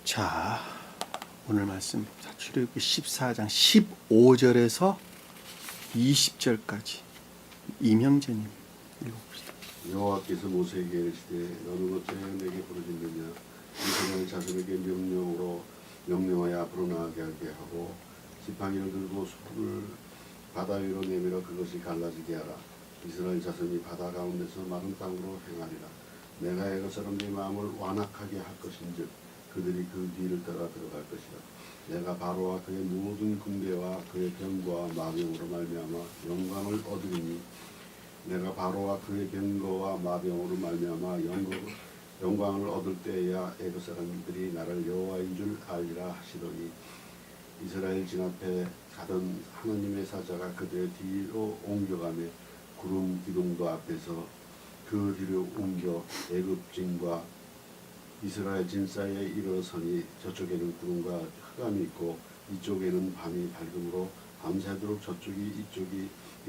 자, 오늘 말씀 출애굽기 14장 15절에서 20절까지 임형제님 읽어봅시다. 여호와께서 모세에게 이르시되 너는 어찌하여 내게 부르짖느냐. 이스라엘 자손에게 명령하여 앞으로 나가게 하게 하고 지팡이를 들고 숲을 바다 위로 내밀어 그것이 갈라지게 하라. 이스라엘 자손이 바다 가운데서 마른 땅으로 행하리라. 내가 애굽 사람들의 마음을 완악하게 할 것인즉 그들이 그 뒤를 따라 들어갈 것이라. 내가 바로와 그의 모든 군대와 그의 병거와 마병으로 말미암아 영광을 얻으리니 내가 바로와 그의 병거와 마병으로 말미암아 영광을 얻을 때에야 애굽 사람들이 나를 여호와인 줄 알리라 하시더니 이스라엘 진 앞에 가던 하나님의 사자가 그들의 뒤로 옮겨가며 구름 기둥도 앞에서 그 뒤로 옮겨 애굽 진과 이스라엘 진 사이에 이르러서니 저쪽에는 구름과 흑암이 있고 이쪽에는 밤이 밝음으로 밤새도록 저쪽이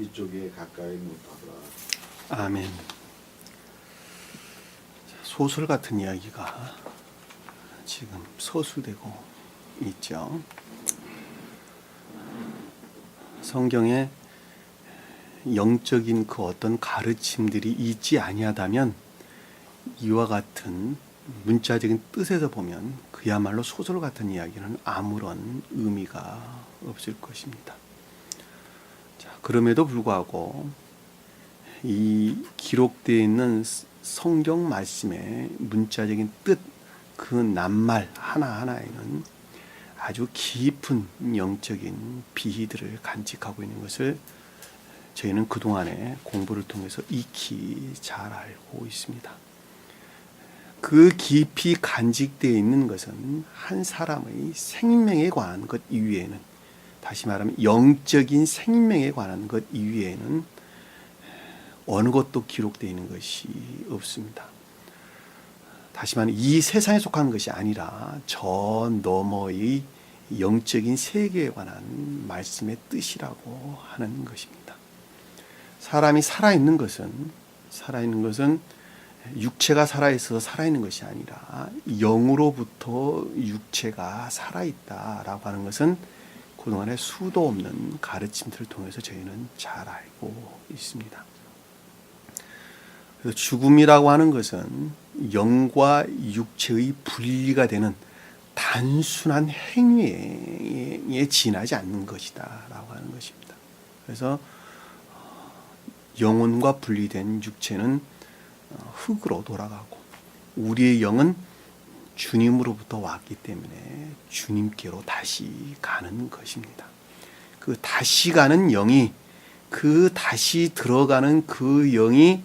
이쪽에 가까이 못하더라. 아멘. 소설 같은 이야기가 지금 서술되고 있죠. 성경에 영적인 그 어떤 가르침들이 있지 아니하다면 이와 같은 문자적인 뜻에서 보면 그야말로 소설 같은 이야기는 아무런 의미가 없을 것입니다. 자, 그럼에도 불구하고 이 기록되어 있는 성경 말씀의 문자적인 뜻, 그 낱말 하나하나에는 아주 깊은 영적인 비희들을 간직하고 있는 것을 저희는 그동안의 공부를 통해서 익히 잘 알고 있습니다. 그 깊이 간직되어 있는 것은 한 사람의 생명에 관한 것 이외에는, 다시 말하면 영적인 생명에 관한 것 이외에는 어느 것도 기록되어 있는 것이 없습니다. 다시 말하면 이 세상에 속하는 것이 아니라 저 너머의 영적인 세계에 관한 말씀의 뜻이라고 하는 것입니다. 사람이 살아있는 것은 육체가 살아있어서 살아있는 것이 아니라 영으로부터 육체가 살아있다라고 하는 것은 그동안에 수도 없는 가르침들을 통해서 저희는 잘 알고 있습니다. 그래서 죽음이라고 하는 것은 영과 육체의 분리가 되는 단순한 행위에 지나지 않는 것이다 라고 하는 것입니다. 그래서 영혼과 분리된 육체는 흙으로 돌아가고 우리의 영은 주님으로부터 왔기 때문에 주님께로 다시 가는 것입니다. 그 다시 가는 영이, 그 다시 들어가는 그 영이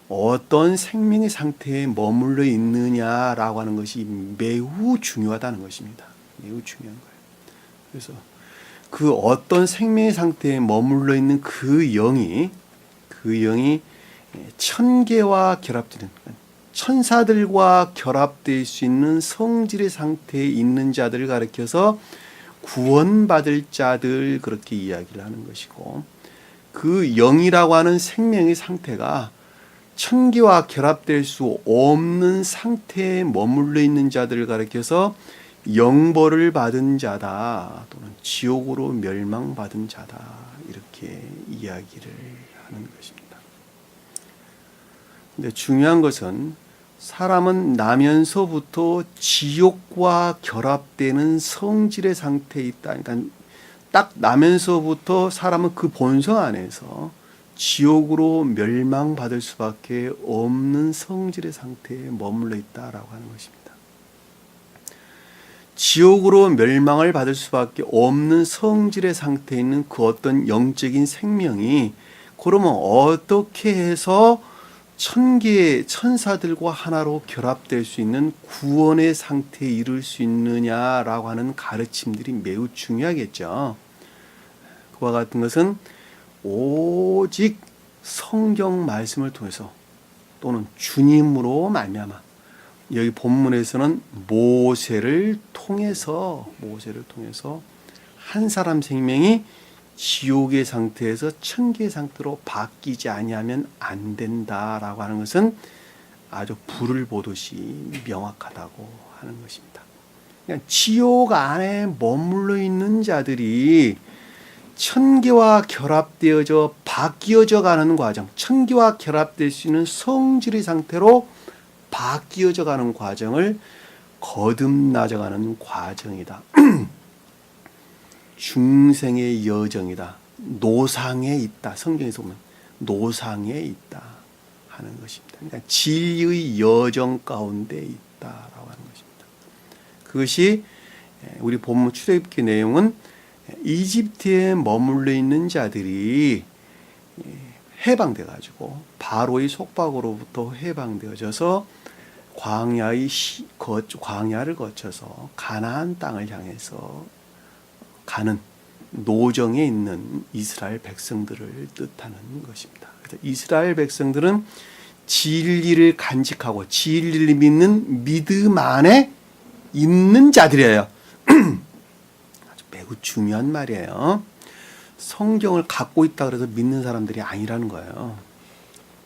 어떤 생명의 상태에 머물러 있느냐라고 하는 것이 매우 중요하다는 것입니다. 매우 중요한 거예요. 그래서 그 어떤 생명의 상태에 머물러 있는 그 영이 천계와 결합되는, 천사들과 결합될 수 있는 성질의 상태에 있는 자들을 가리켜서 구원받을 자들, 그렇게 이야기를 하는 것이고, 그 영이라고 하는 생명의 상태가 천계와 결합될 수 없는 상태에 머물러 있는 자들을 가리켜서 영벌을 받은 자다, 또는 지옥으로 멸망받은 자다, 이렇게 이야기를 하는 것입니다. 근데 중요한 것은 사람은 나면서부터 지옥과 결합되는 성질의 상태에 있다. 그러니까 딱 나면서부터 사람은 그 본성 안에서 지옥으로 멸망받을 수밖에 없는 성질의 상태에 머물러 있다라고 하는 것입니다. 지옥으로 멸망을 받을 수밖에 없는 성질의 상태에 있는 그 어떤 영적인 생명이 그러면 어떻게 해서 천계의 천사들과 하나로 결합될 수 있는 구원의 상태에 이를 수 있느냐라고 하는 가르침들이 매우 중요하겠죠. 그와 같은 것은 오직 성경 말씀을 통해서 또는 주님으로 말미암아, 여기 본문에서는 모세를 통해서 한 사람 생명이 지옥의 상태에서 천계의 상태로 바뀌지 아니하면 안 된다라고 하는 것은 아주 불을 보듯이 명확하다고 하는 것입니다. 그러니까 지옥 안에 머물러 있는 자들이 천계와 결합되어져 바뀌어져 가는 과정, 천계와 결합될 수 있는 성질의 상태로 바뀌어져 가는 과정을 거듭나져가는 과정이다. 중생의 여정이다. 노상에 있다. 성경에서 보면 노상에 있다 하는 것입니다. 그러니까 진리의 여정 가운데 있다라고 하는 것입니다. 그것이 우리 본문 출애굽기 내용은 이집트에 머물러 있는 자들이 해방돼 가지고 바로의 속박으로부터 해방되어져서 광야를 거쳐서 가나안 땅을 향해서 가는 노정에 있는 이스라엘 백성들을 뜻하는 것입니다. 그래서 이스라엘 백성들은 진리를 간직하고 진리를 믿는 믿음 안에 있는 자들이에요. 아주 매우 중요한 말이에요. 성경을 갖고 있다 그래서 믿는 사람들이 아니라는 거예요.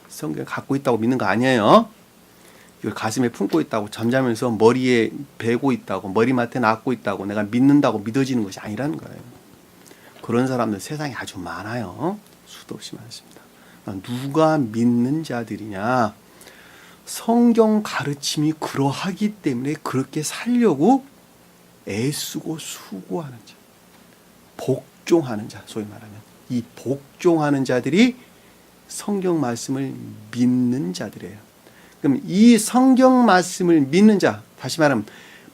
성경을 갖고 있다고 믿는 거 아니에요. 이걸 가슴에 품고 있다고, 잠자면서 머리에 베고 있다고, 머리맡에 놨고 있다고, 내가 믿는다고 믿어지는 것이 아니라는 거예요. 그런 사람들 세상에 아주 많아요. 수도 없이 많습니다. 누가 믿는 자들이냐? 성경 가르침이 그러하기 때문에 그렇게 살려고 애쓰고 수고하는 자, 복종하는 자, 소위 말하면 이 복종하는 자들이 성경 말씀을 믿는 자들이에요. 그럼 이 성경 말씀을 믿는 자, 다시 말하면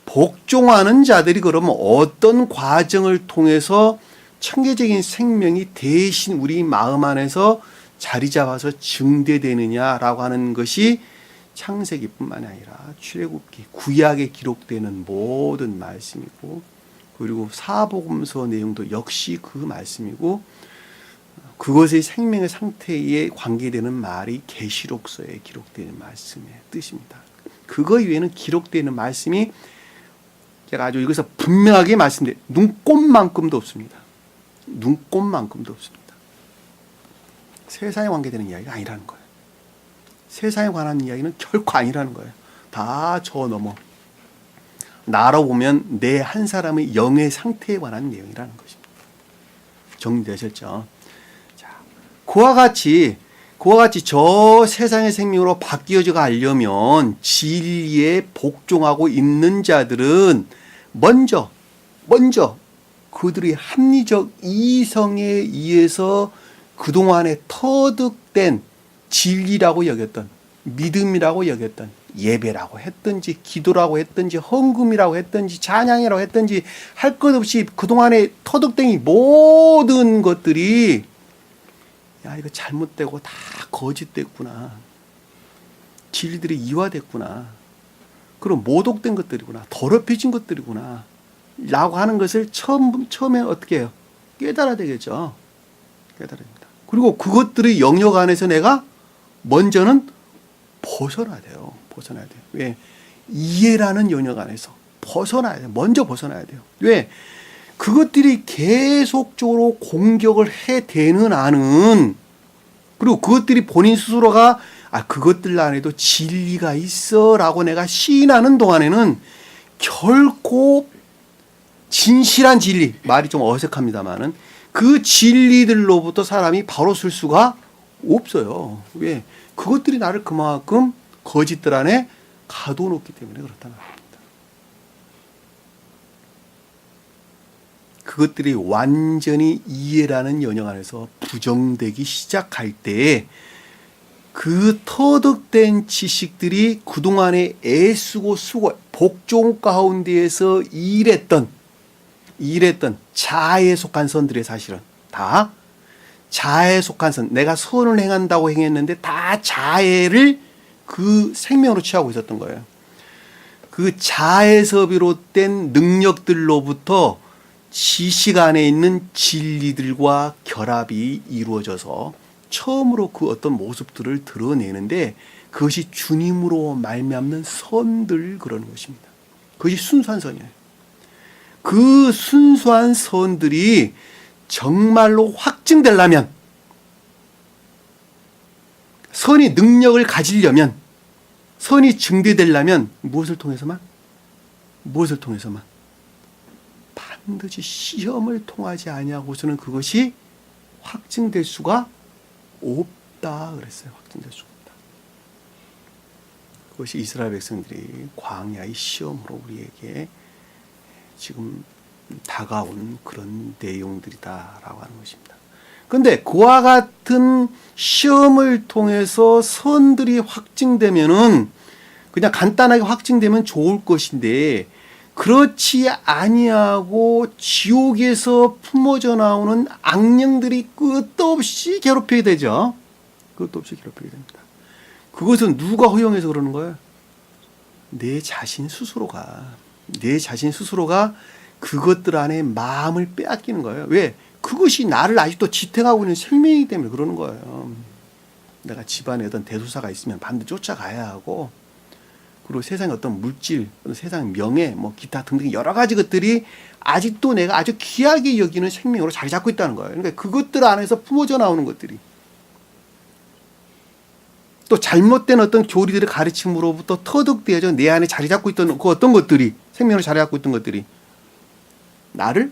복종하는 자들이 그러면 어떤 과정을 통해서 천계적인 생명이 대신 우리 마음 안에서 자리 잡아서 증대되느냐라고 하는 것이 창세기뿐만 아니라 출애굽기, 구약에 기록되는 모든 말씀이고, 그리고 사복음서 내용도 역시 그 말씀이고, 그것의 생명의 상태에 관계되는 말이 계시록서에 기록되는 말씀의 뜻입니다. 그거 이외에는 기록되는 말씀이 제가 아주 여기서 분명하게 말씀드려요. 눈꼽만큼도 없습니다. 눈꼽만큼도 없습니다. 세상에 관계되는 이야기가 아니라는 거예요. 세상에 관한 이야기는 결코 아니라는 거예요. 다 저 넘어. 나로 보면 내 한 사람의 영의 상태에 관한 내용이라는 것입니다. 정리되셨죠? 그와 같이 저 세상의 생명으로 바뀌어져 가려면 진리에 복종하고 있는 자들은 먼저 그들의 합리적 이성에 의해서 그동안에 터득된 진리라고 여겼던, 믿음이라고 여겼던, 예배라고 했든지 기도라고 했든지 헌금이라고 했든지 찬양이라고 했든지 할 것 없이 그동안에 터득된 이 모든 것들이 야, 이거 잘못되고 다 거짓됐구나. 진리들이 이화됐구나. 그럼 모독된 것들이구나. 더럽혀진 것들이구나. 라고 하는 것을 처음에 어떻게 해요? 깨달아야 되겠죠. 깨달아야 됩니다. 그리고 그것들의 영역 안에서 내가 먼저는 벗어나야 돼요. 벗어나야 돼요. 왜? 이해라는 영역 안에서 벗어나야 돼요. 먼저 벗어나야 돼요. 왜? 그것들이 계속적으로 공격을 해대는 한은, 그리고 그것들이 본인 스스로가 그것들 안에도 진리가 있어 라고 내가 시인하는 동안에는 결코 진실한 진리, 말이 좀 어색합니다만은 그 진리들로부터 사람이 바로 쓸 수가 없어요. 왜? 그것들이 나를 그만큼 거짓들 안에 가둬놓기 때문에 그렇다는 겁니다. 그것들이 완전히 이해라는 영역 안에서 부정되기 시작할 때 그 터득된 지식들이 그동안에 애쓰고 수고, 복종 가운데에서 일했던 자아에 속한 선들의 사실은 다 자아에 속한 선, 내가 선을 행한다고 행했는데 다 자아를 그 생명으로 취하고 있었던 거예요. 그 자아에서 비롯된 능력들로부터 지식 안에 있는 진리들과 결합이 이루어져서 처음으로 그 어떤 모습들을 드러내는데 그것이 주님으로 말미암는 선들, 그러는 것입니다. 그것이 순수한 선이에요. 그 순수한 선들이 정말로 확증되려면, 선이 능력을 가지려면, 선이 증대되려면 무엇을 통해서만? 반드시 시험을 통하지 아니하고서는 그것이 확증될 수가 없다 그랬어요. 확증될 수가 없다. 그것이 이스라엘 백성들이 광야의 시험으로 우리에게 지금 다가온 그런 내용들이다라고 하는 것입니다. 그런데 그와 같은 시험을 통해서 선들이 확증되면은 그냥 간단하게 확증되면 좋을 것인데 그렇지 아니하고 지옥에서 품어져 나오는 악령들이 끝도 없이 괴롭히게 되죠. 끝도 없이 괴롭히게 됩니다. 그것은 누가 허용해서 그러는 거예요? 내 자신 스스로가 그것들 안에 마음을 빼앗기는 거예요. 왜? 그것이 나를 아직도 지탱하고 있는 생명이기 때문에 그러는 거예요. 내가 집안에 어떤 대소사가 있으면 반드시 쫓아가야 하고, 그리고 세상의 어떤 물질, 세상 명예, 뭐 기타 등등 여러 가지 것들이 아직도 내가 아주 귀하게 여기는 생명으로 자리 잡고 있다는 거예요. 그러니까 그것들 안에서 품어져 나오는 것들이, 또 잘못된 어떤 교리들의 가르침으로부터 터득되어져 내 안에 자리 잡고 있던 그 어떤 것들이, 생명으로 자리 잡고 있던 것들이 나를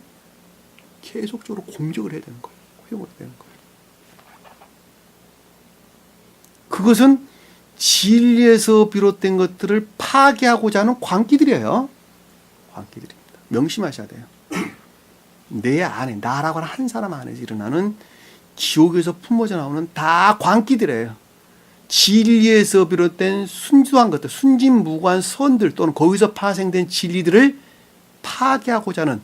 계속적으로 공격을 해야 되는 거예요. 허용을 해야 되는 거예요. 그것은 진리에서 비롯된 것들을 파괴하고자 하는 광기들이에요. 광기들입니다. 명심하셔야 돼요. 내 안에, 나라고 하는 한 사람 안에서 일어나는 지옥에서 품어져 나오는 다 광기들이에요. 진리에서 비롯된 순수한 것들, 순진무구한 선들 또는 거기서 파생된 진리들을 파괴하고자 하는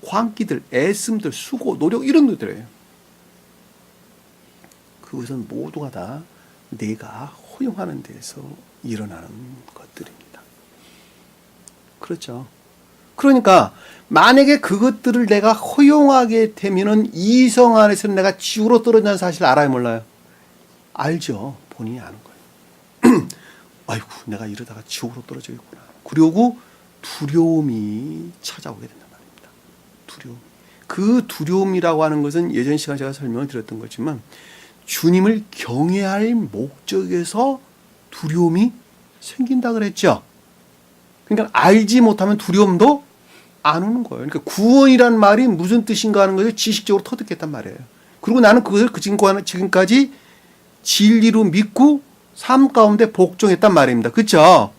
광기들, 애씀들, 수고, 노력 이런 것들이에요. 그것은 모두가 다 내가 허용하는 데에서 일어나는 것들입니다. 그렇죠. 그러니까 만약에 그것들을 내가 허용하게 되면은 이성 안에서는 내가 지옥으로 떨어진다는 사실을 알아요, 몰라요? 알죠. 본인이 아는 거예요. 아이고, 내가 이러다가 지옥으로 떨어지겠구나. 그리고 두려움이 찾아오게 된단 말입니다. 두려움. 그 두려움이라고 하는 것은 예전 시간에 제가 설명을 드렸던 거지만 주님을 경외할 목적에서 두려움이 생긴다 그랬죠. 그러니까 알지 못하면 두려움도 안 오는 거예요. 그러니까 구원이란 말이 무슨 뜻인가 하는 것을 지식적으로 터득했단 말이에요. 그리고 나는 그것을 지금까지 진리로 믿고 삶 가운데 복종했단 말입니다. 그렇죠?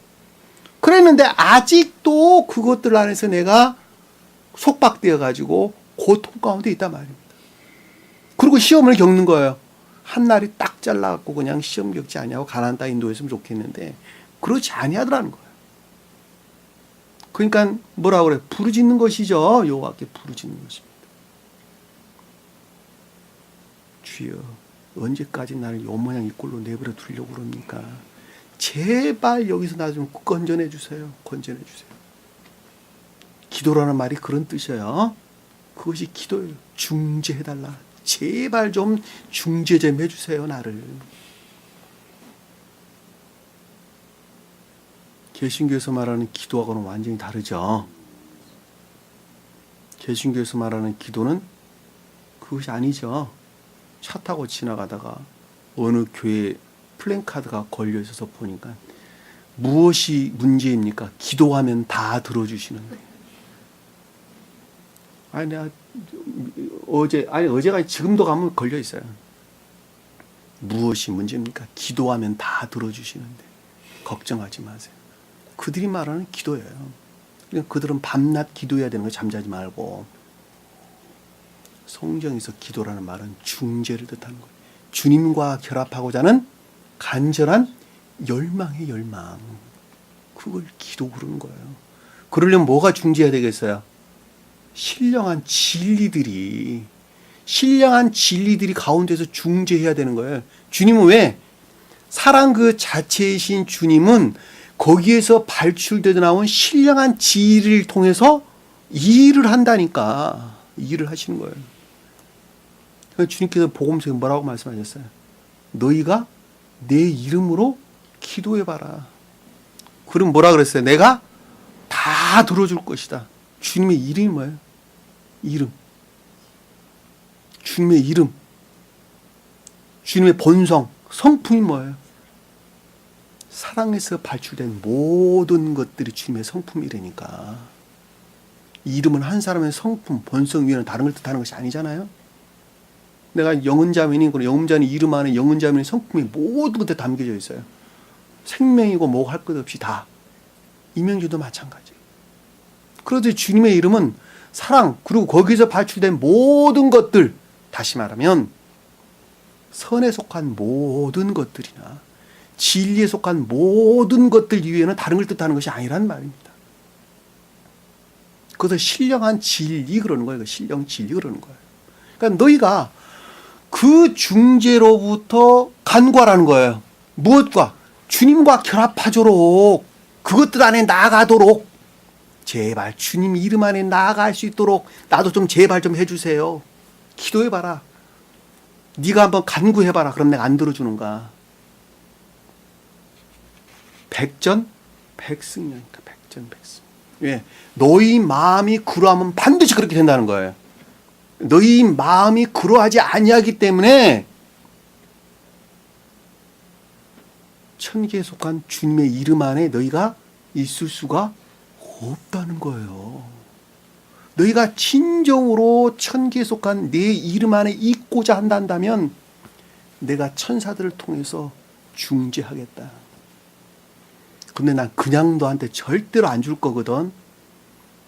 그랬는데 아직도 그것들 안에서 내가 속박되어 가지고 고통 가운데 있단 말입니다. 그리고 시험을 겪는 거예요. 한 날이 딱 잘라갖고 그냥 시험 겪지 아니하고 가나안 땅 인도했으면 좋겠는데 그렇지 아니하더라는 거예요. 그러니까 뭐라 그래? 부르짖는 것이죠. 여호와께 부르짖는 것입니다. 주여, 언제까지 나를 요 모양 이 꼴로 내버려 두려고 그럽니까? 제발 여기서 나 좀 건져내 주세요. 건져내 주세요. 기도라는 말이 그런 뜻이에요. 그것이 기도예요. 중재해달라. 제발 좀 중재 좀 해주세요, 나를. 개신교에서 말하는 기도하고는 완전히 다르죠. 개신교에서 말하는 기도는 그것이 아니죠. 차 타고 지나가다가 어느 교회 플랜카드가 걸려 있어서 보니까 무엇이 문제입니까? 기도하면 다 들어주시는데. 아니 내가 어제가 지금도 가면 걸려 있어요. 무엇이 문제입니까? 기도하면 다 들어주시는데 걱정하지 마세요. 그들이 말하는 기도예요. 그러니까 그들은 밤낮 기도해야 되는 거 잠자지 말고. 성경에서 기도라는 말은 중재를 뜻하는 거예요. 주님과 결합하고자 하는 간절한 열망의 열망. 그걸 기도 그러는 거예요. 그러려면 뭐가 중재해야 되겠어요? 신령한 진리들이 가운데서 중재해야 되는 거예요. 주님은 왜? 사랑 그 자체이신 주님은 거기에서 발출되어 나온 신령한 진리를 통해서 일을 한다니까. 일을 하시는 거예요. 주님께서 복음서에 뭐라고 말씀하셨어요? 너희가 내 이름으로 기도해봐라. 그럼 뭐라 그랬어요? 내가 다 들어줄 것이다. 주님의 이름이 뭐예요? 이름. 주님의 이름. 주님의 본성, 성품이 뭐예요? 사랑에서 발출된 모든 것들이 주님의 성품이라니까. 이름은 한 사람의 성품, 본성 위에는 다른 걸 뜻하는 것이 아니잖아요. 내가 영은자매니 그럼 영은자매 이름 안에 영은자매의 성품이 모든 것에 담겨져 있어요. 생명이고 뭐 할 것 없이 다. 이명주도 마찬가지. 그런데 주님의 이름은 사랑 그리고 거기서 발출된 모든 것들, 다시 말하면 선에 속한 모든 것들이나 진리에 속한 모든 것들 이외에는 다른 걸 뜻하는 것이 아니란 말입니다. 그래서 신령한 진리 그러는 거예요. 신령 진리 그러는 거예요. 그러니까 너희가 그 중재로부터 간구하라는 거예요. 무엇과? 주님과 결합하도록, 그것 뜻 안에 나아가도록, 제발 주님 이름 안에 나아갈 수 있도록 나도 좀 제발 좀 해주세요. 기도해봐라. 네가 한번 간구해봐라. 그럼 내가 안 들어주는가? 백전백승이니까 백전백승. 왜? 너희 마음이 그러하면 반드시 그렇게 된다는 거예요. 너희 마음이 그러하지 아니하기 때문에 천계에 속한 주님의 이름 안에 너희가 있을 수가 없다는 거예요. 너희가 진정으로 천계에 속한 내 이름 안에 있고자 한다면 내가 천사들을 통해서 중재하겠다. 근데 난 그냥 너한테 절대로 안 줄 거거든.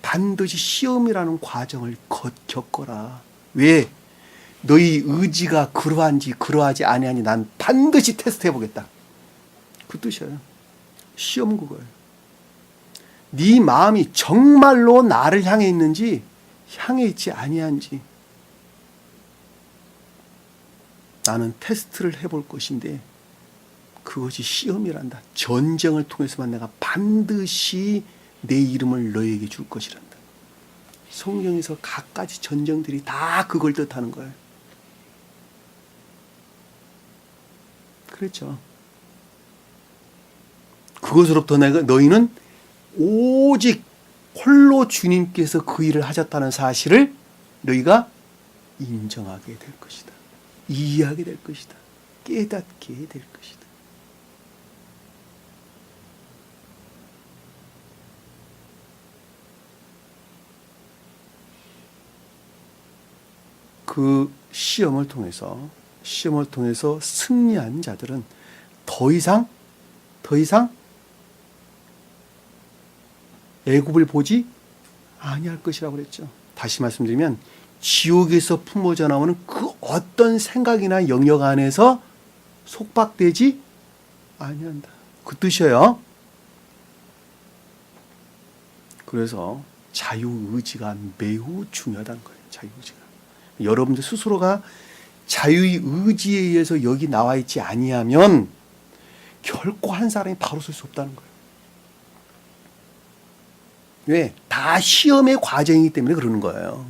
반드시 시험이라는 과정을 겪어라. 왜? 너희 의지가 그러한지 그러하지 아니하니 난 반드시 테스트 해보겠다. 그 뜻이에요. 시험 그거예요. 네 마음이 정말로 나를 향해 있는지 향해 있지 아니한지 나는 테스트를 해볼 것인데 그것이 시험이란다. 전쟁을 통해서만 내가 반드시 내 이름을 너에게 줄 것이란다. 성경에서 갖가지 전쟁들이 다 그걸 뜻하는 거예요. 그렇죠. 그것으로부터 너희는 오직 홀로 주님께서 그 일을 하셨다는 사실을 너희가 인정하게 될 것이다. 이해하게 될 것이다. 깨닫게 될 것이다. 그 시험을 통해서 승리한 자들은 더 이상 애굽을 보지 아니할 것이라고 그랬죠. 다시 말씀드리면 지옥에서 품어져 나오는 그 어떤 생각이나 영역 안에서 속박되지 아니한다. 그 뜻이에요. 그래서 자유의지가 매우 중요하다는 거예요. 자유의지가. 여러분들 스스로가 자유의 의지에 의해서 여기 나와 있지 아니하면 결코 한 사람이 바로 설 수 없다는 거예요. 왜? 다 시험의 과정이기 때문에 그러는 거예요.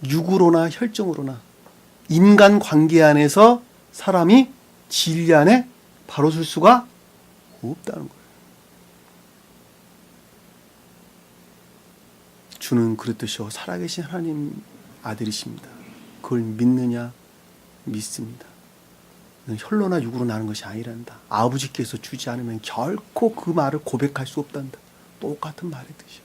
육으로나 혈정으로나 인간 관계 안에서 사람이 진리 안에 바로 설 수가 없다는 거예요. 주는 그랬듯이요. 살아계신 하나님 아들이십니다. 그걸 믿느냐? 믿습니다. 혈로나 육으로 나는 것이 아니란다. 아버지께서 주지 않으면 결코 그 말을 고백할 수 없단다. 똑같은 말의 뜻이에요.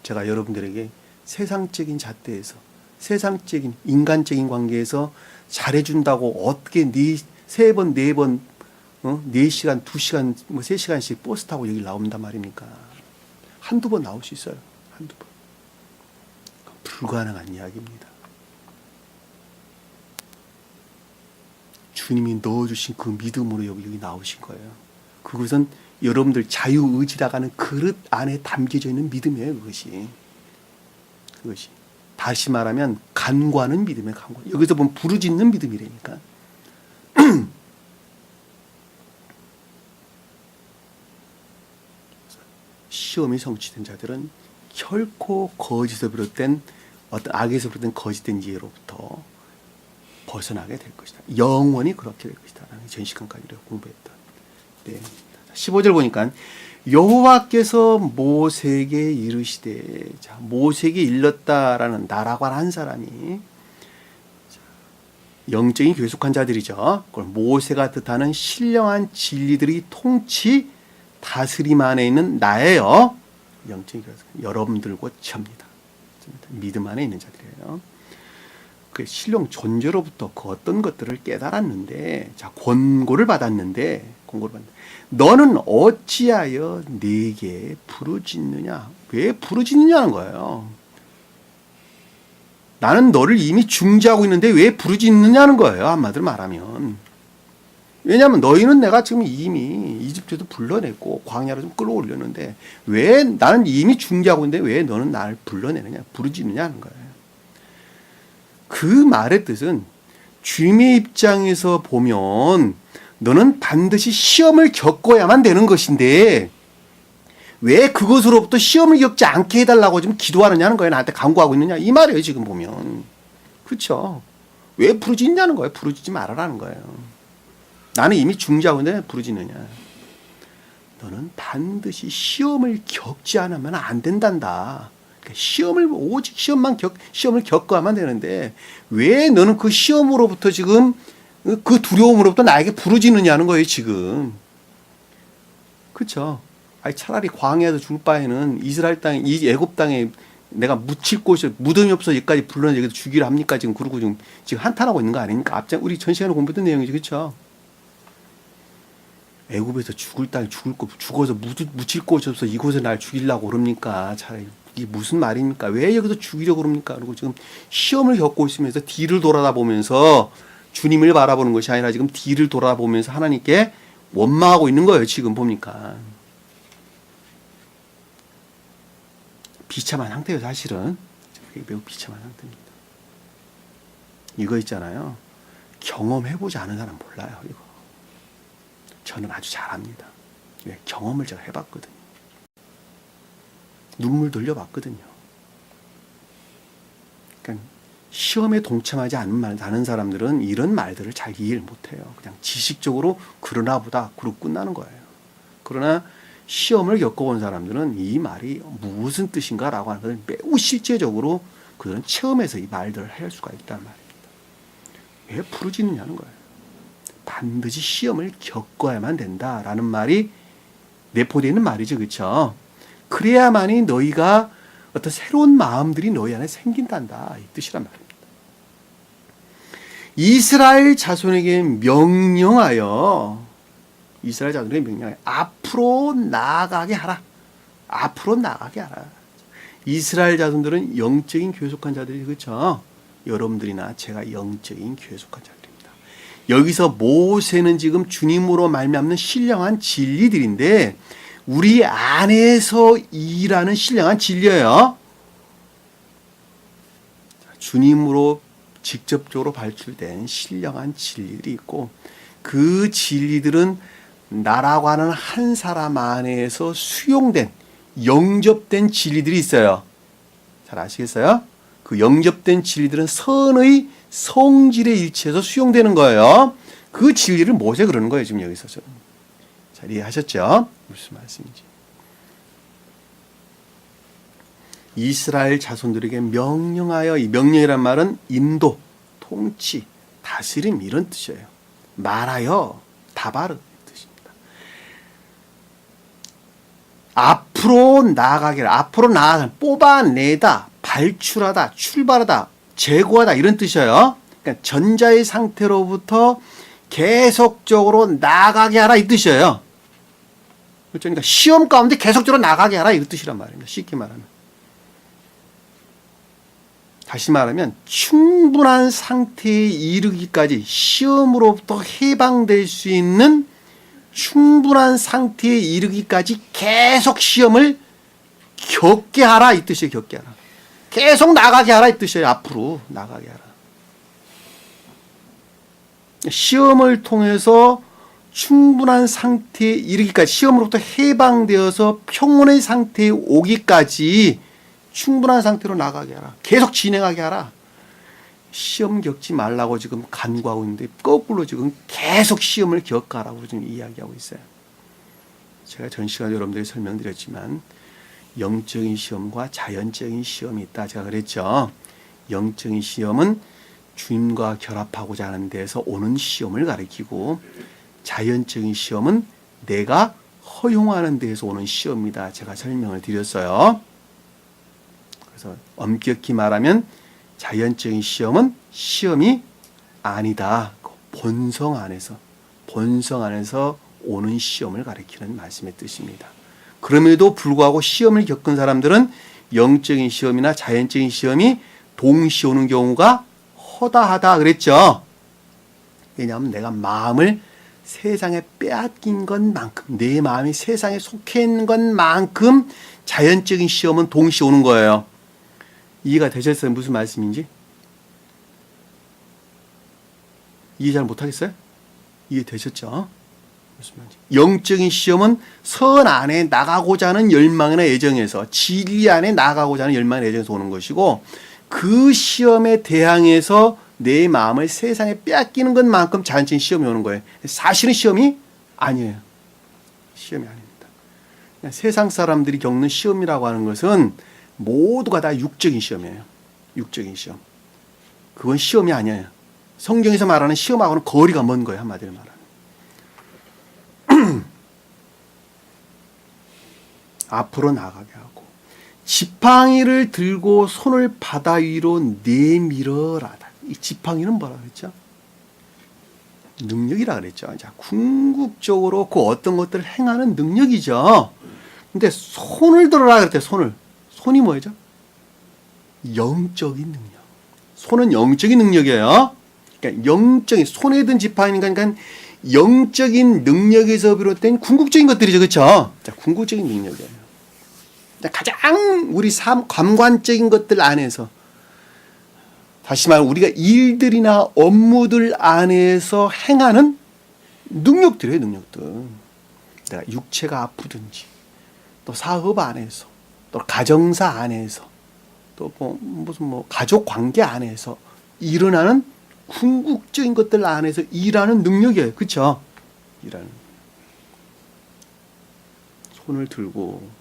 제가 여러분들에게 세상적인 잣대에서 세상적인 인간적인 관계에서 잘해준다고 어떻게 세 번, 네 번, 4시간, 2시간, 3시간씩 버스 타고 여기 나온단 말입니까? 한두 번 나올 수 있어요. 한두 번. 불가능한 이야기입니다. 주님이 넣어주신 그 믿음으로 여기 나오신 거예요. 그것은 여러분들 자유의지라가는 그릇 안에 담겨져 있는 믿음이에요. 그것이. 다시 말하면 간구하는 믿음의 간구. 여기서 보면 부르짖는 믿음이라니까. 시험이 성취된 자들은 결코 거짓에서 비롯된 어떤 악에서 비롯된 거짓된 이해로부터 벗어나게 될 것이다. 영원히 그렇게 될 것이다. 라는 전시관까지 공부했던. 네. 15절 보니까 여호와께서 모세에게 이르시되, 자, 모세에게 일렀다라는 나라고 한 사람이 영적인 교속한 자들이죠. 그걸 모세가 뜻하는 신령한 진리들이 통치 다스림 안에 있는 나예요. 영적인 교회에서 여러분들과 접니다. 믿음 안에 있는 자들이에요. 그 신령 존재로부터 그 어떤 것들을 깨달았는데, 자, 권고를 받았는데, 너는 어찌하여 내게 부르짖느냐? 왜 부르짖느냐는 거예요. 나는 너를 이미 중지하고 있는데 왜 부르짖느냐는 거예요. 한마디로 말하면. 왜냐하면 너희는 내가 지금 이미 이집트도 불러냈고 광야로 좀 끌어올렸는데 왜 나는 이미 중지하고 있는데 왜 너는 나를 불러내느냐, 부르짖느냐는 거예요. 그 말의 뜻은 주님의 입장에서 보면 너는 반드시 시험을 겪어야만 되는 것인데 왜 그것으로부터 시험을 겪지 않게 해달라고 지금 기도하느냐는 거예요. 나한테 간구하고 있느냐 이 말이에요. 지금 보면. 그렇죠. 왜 부르짖냐는 거예요. 부르짖지 말아라는 거예요. 나는 이미 중지하고 있는데 부르짖느냐. 너는 반드시 시험을 겪지 않으면 안 된단다. 그러니까 오직 시험을 겪어야만 되는데 왜 너는 그 시험으로부터 지금 그 두려움으로부터 나에게 부르짖느냐는 거예요. 지금. 그렇죠. 아니 차라리 광야에서 죽을 바에는 이스라엘 땅에 이 애굽 땅에 내가 묻힐 곳이 무덤이 없어 여기까지 불러내 여기서 죽이려 합니까 지금 그러고 지금 한탄하고 있는 거 아닙니까? 앞장 우리 전 시간에 공부했던 내용이죠, 그렇죠? 애굽에서 죽을 땅에 죽어서 묻힐 곳이 없어 이곳에 날 죽이려고 그럽니까? 차라리 이게 무슨 말입니까? 왜 여기서 죽이려고 그럽니까? 그리고 지금 시험을 겪고 있으면서 뒤를 돌아다보면서 주님을 바라보는 것이 아니라 지금 뒤를 돌아보면서 하나님께 원망하고 있는 거예요. 지금 보니까. 비참한 상태예요, 사실은. 매우 비참한 상태입니다. 이거 있잖아요. 경험해보지 않은 사람 몰라요, 이거. 저는 아주 잘 압니다. 왜? 경험을 제가 해봤거든요. 눈물 돌려봤거든요. 그러니까 시험에 동참하지 않은 사람들은 이런 말들을 잘 이해를 못해요. 그냥 지식적으로 그러나 보다 그러고 끝나는 거예요. 그러나 시험을 겪어본 사람들은 이 말이 무슨 뜻인가 라고 하는 것을 매우 실제적으로 그들은 체험해서 이 말들을 할 수가 있다는 말입니다. 왜 부르짖느냐는 거예요. 반드시 시험을 겪어야만 된다라는 말이 내포되어 있는 말이죠. 그렇죠? 그래야만이 너희가 어떤 새로운 마음들이 너희 안에 생긴단다. 이 뜻이란 말입니다. 이스라엘 자손에게 명령하여 앞으로 나아가게 하라. 앞으로 나아가게 하라. 이스라엘 자손들은 영적인 교회 속한 자들이 그렇죠? 여러분들이나 제가 영적인 교회 속한 자들입니다. 여기서 모세는 지금 주님으로 말미암는 신령한 진리들인데 우리 안에서 일하는 신령한 진리예요. 주님으로 직접적으로 발출된 신령한 진리들이 있고 그 진리들은 나라고 하는 한 사람 안에서 수용된 영접된 진리들이 있어요. 잘 아시겠어요? 그 영접된 진리들은 선의 성질에 일치해서 수용되는 거예요. 그 진리를 모세 그러는 거예요. 지금 여기서. 잘 이해하셨죠? 무슨 말씀인지. 이스라엘 자손들에게 명령하여, 이 명령이란 말은 인도, 통치, 다스림 이런 뜻이에요. 말하여, 다바르 뜻입니다. 앞으로 나아가기를, 앞으로 나아가, 뽑아내다, 발출하다, 출발하다, 제거하다 이런 뜻이에요. 그러니까 전자의 상태로부터 계속적으로 나아가게 하라 이 뜻이에요. 그렇죠? 그러니까 시험 가운데 계속적으로 나아가게 하라 이 뜻이란 말입니다. 쉽게 말하면. 다시 말하면 충분한 상태에 이르기까지 시험으로부터 해방될 수 있는 충분한 상태에 이르기까지 계속 시험을 겪게 하라 이 뜻이에요. 겪게 하라. 계속 나가게 하라 이 뜻이에요. 앞으로 나가게 하라. 시험을 통해서 충분한 상태에 이르기까지 시험으로부터 해방되어서 평온의 상태에 오기까지 충분한 상태로 나가게 하라. 계속 진행하게 하라. 시험 겪지 말라고 지금 간구하고 있는데 거꾸로 지금 계속 시험을 겪어라고 지금 이야기하고 있어요. 제가 전 시간 여러분들에게 설명드렸지만 영적인 시험과 자연적인 시험이 있다. 제가 그랬죠. 영적인 시험은 주님과 결합하고자 하는 데서 오는 시험을 가리키고 자연적인 시험은 내가 허용하는 데에서 오는 시험이다. 제가 설명을 드렸어요. 그래서 엄격히 말하면 자연적인 시험은 시험이 아니다. 본성 안에서 오는 시험을 가리키는 말씀의 뜻입니다. 그럼에도 불구하고 시험을 겪은 사람들은 영적인 시험이나 자연적인 시험이 동시에 오는 경우가 허다하다 그랬죠. 왜냐하면 내가 마음을 세상에 빼앗긴 것만큼, 내 마음이 세상에 속해 있는 것만큼 자연적인 시험은 동시에 오는 거예요. 이해가 되셨어요? 무슨 말씀인지? 이해 잘 못하겠어요? 이해되셨죠? 무슨 말인지. 영적인 시험은 선 안에 나가고자 하는 열망이나 애정에서, 진리 안에 나가고자 하는 열망이나 애정에서 오는 것이고, 그 시험에 대항해서 내 마음을 세상에 빼앗기는 것만큼 자연적인 시험이 오는 거예요. 사실은 시험이 아니에요. 시험이 아닙니다. 세상 사람들이 겪는 시험이라고 하는 것은 모두가 다 육적인 시험이에요. 육적인 시험. 그건 시험이 아니에요. 성경에서 말하는 시험하고는 거리가 먼 거예요. 한마디로 말하면. 앞으로 나가게 하고 지팡이를 들고 손을 바다 위로 내밀어라. 이 지팡이는 뭐라 그랬죠? 능력이라 그랬죠. 자, 궁극적으로 그 어떤 것들을 행하는 능력이죠. 근데 손을 들어라 그랬대. 손이 뭐죠? 영적인 능력. 손은 영적인 능력이에요. 그러니까 영적인, 손에 든 지팡이니까 그러니까 영적인 능력에서 비롯된 궁극적인 것들이죠. 그렇죠? 자, 궁극적인 능력이에요. 자, 가장 우리 삶 감관적인 것들 안에서, 다시 말해 우리가 일들이나 업무들 안에서 행하는 능력들이에요. 능력들. 내가 육체가 아프든지, 또 사업 안에서, 또 가정사 안에서, 또 무슨 가족 관계 안에서 일어나는 궁극적인 것들 안에서 일하는 능력이에요. 그렇죠? 일하는. 손을 들고.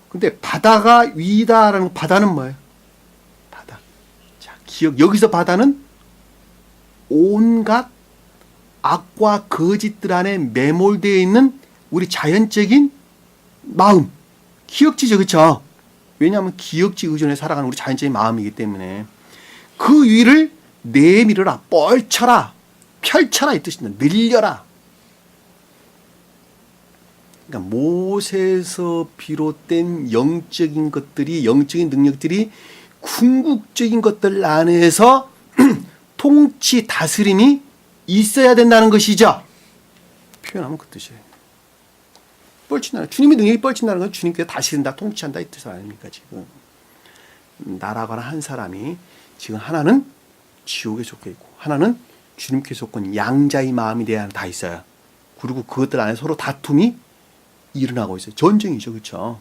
근데 바다가 위다라는, 바다는 뭐예요? 바다. 자, 기억. 여기서 바다는 온갖 악과 거짓들 안에 매몰되어 있는 우리 자연적인 마음. 기억지죠. 그렇죠? 왜냐하면 기억지 의존에 살아가는 우리 자연적인 마음이기 때문에 그 위를 내밀어라, 뻘쳐라, 펼쳐라 이 뜻입니다. 늘려라. 그러니까 못에서 비롯된 영적인 것들이, 영적인 능력들이 궁극적인 것들 안에서 통치, 다스림이 있어야 된다는 것이죠. 표현하면 그 뜻이에요. 뻘친다는, 주님의 능력이 뻘친다는 건 주님께서 다스린다, 통치한다 이 뜻 아닙니까 지금. 나라거나 한 사람이 지금 하나는 지옥에 속해 있고 하나는 주님께 속한 양자의 마음이 대한 다 있어요. 그리고 그것들 안에 서로 다툼이 일어나고 있어요. 전쟁이죠. 그렇죠?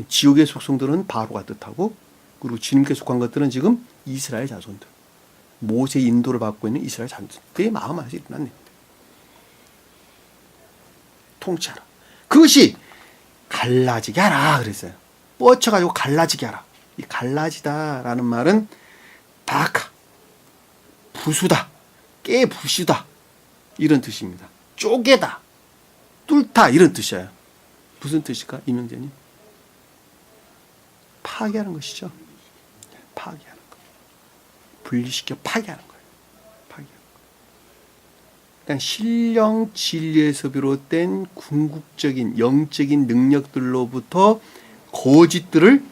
지옥의 속성들은 바로가 뜻하고, 그리고 주님께 속한 것들은 지금 이스라엘 자손들, 모세 인도를 받고 있는 이스라엘 자손들의 마음 안에서 일어났네. 통치하라. 그것이 갈라지게 하라 그랬어요. 뻗쳐가지고 갈라지게 하라. 이 갈라지다라는 말은 바카, 부수다, 깨부수다 이런 뜻입니다. 쪼개다, 뚫다 이런 뜻이에요. 무슨 뜻일까? 이명재님? 파괴하는 것이죠. 파괴하는 거. 분리시켜 파괴하는 거예요. 파괴하는 거. 그러니까 신령 진리에서 비롯된 궁극적인 영적인 능력들로부터 거짓들을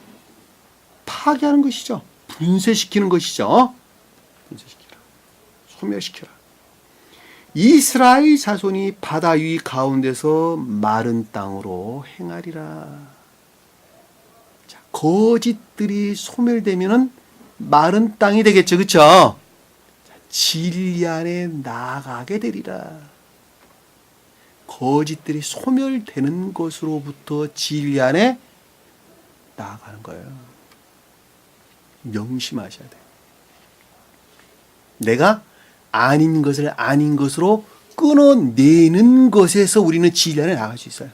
파괴하는 것이죠. 분쇄시키는 것이죠. 분쇄시키라. 소멸시켜라. 이스라엘 자손이 바다 위 가운데서 마른 땅으로 행하리라. 자, 거짓들이 소멸되면은 마른 땅이 되겠죠. 그렇죠? 진리 안에 나가게 되리라. 거짓들이 소멸되는 것으로부터 진리 안에 나아가는 거예요. 명심하셔야 돼요. 내가 아닌 것을 아닌 것으로 끊어내는 것에서 우리는 진리 안에 나갈 수 있어요.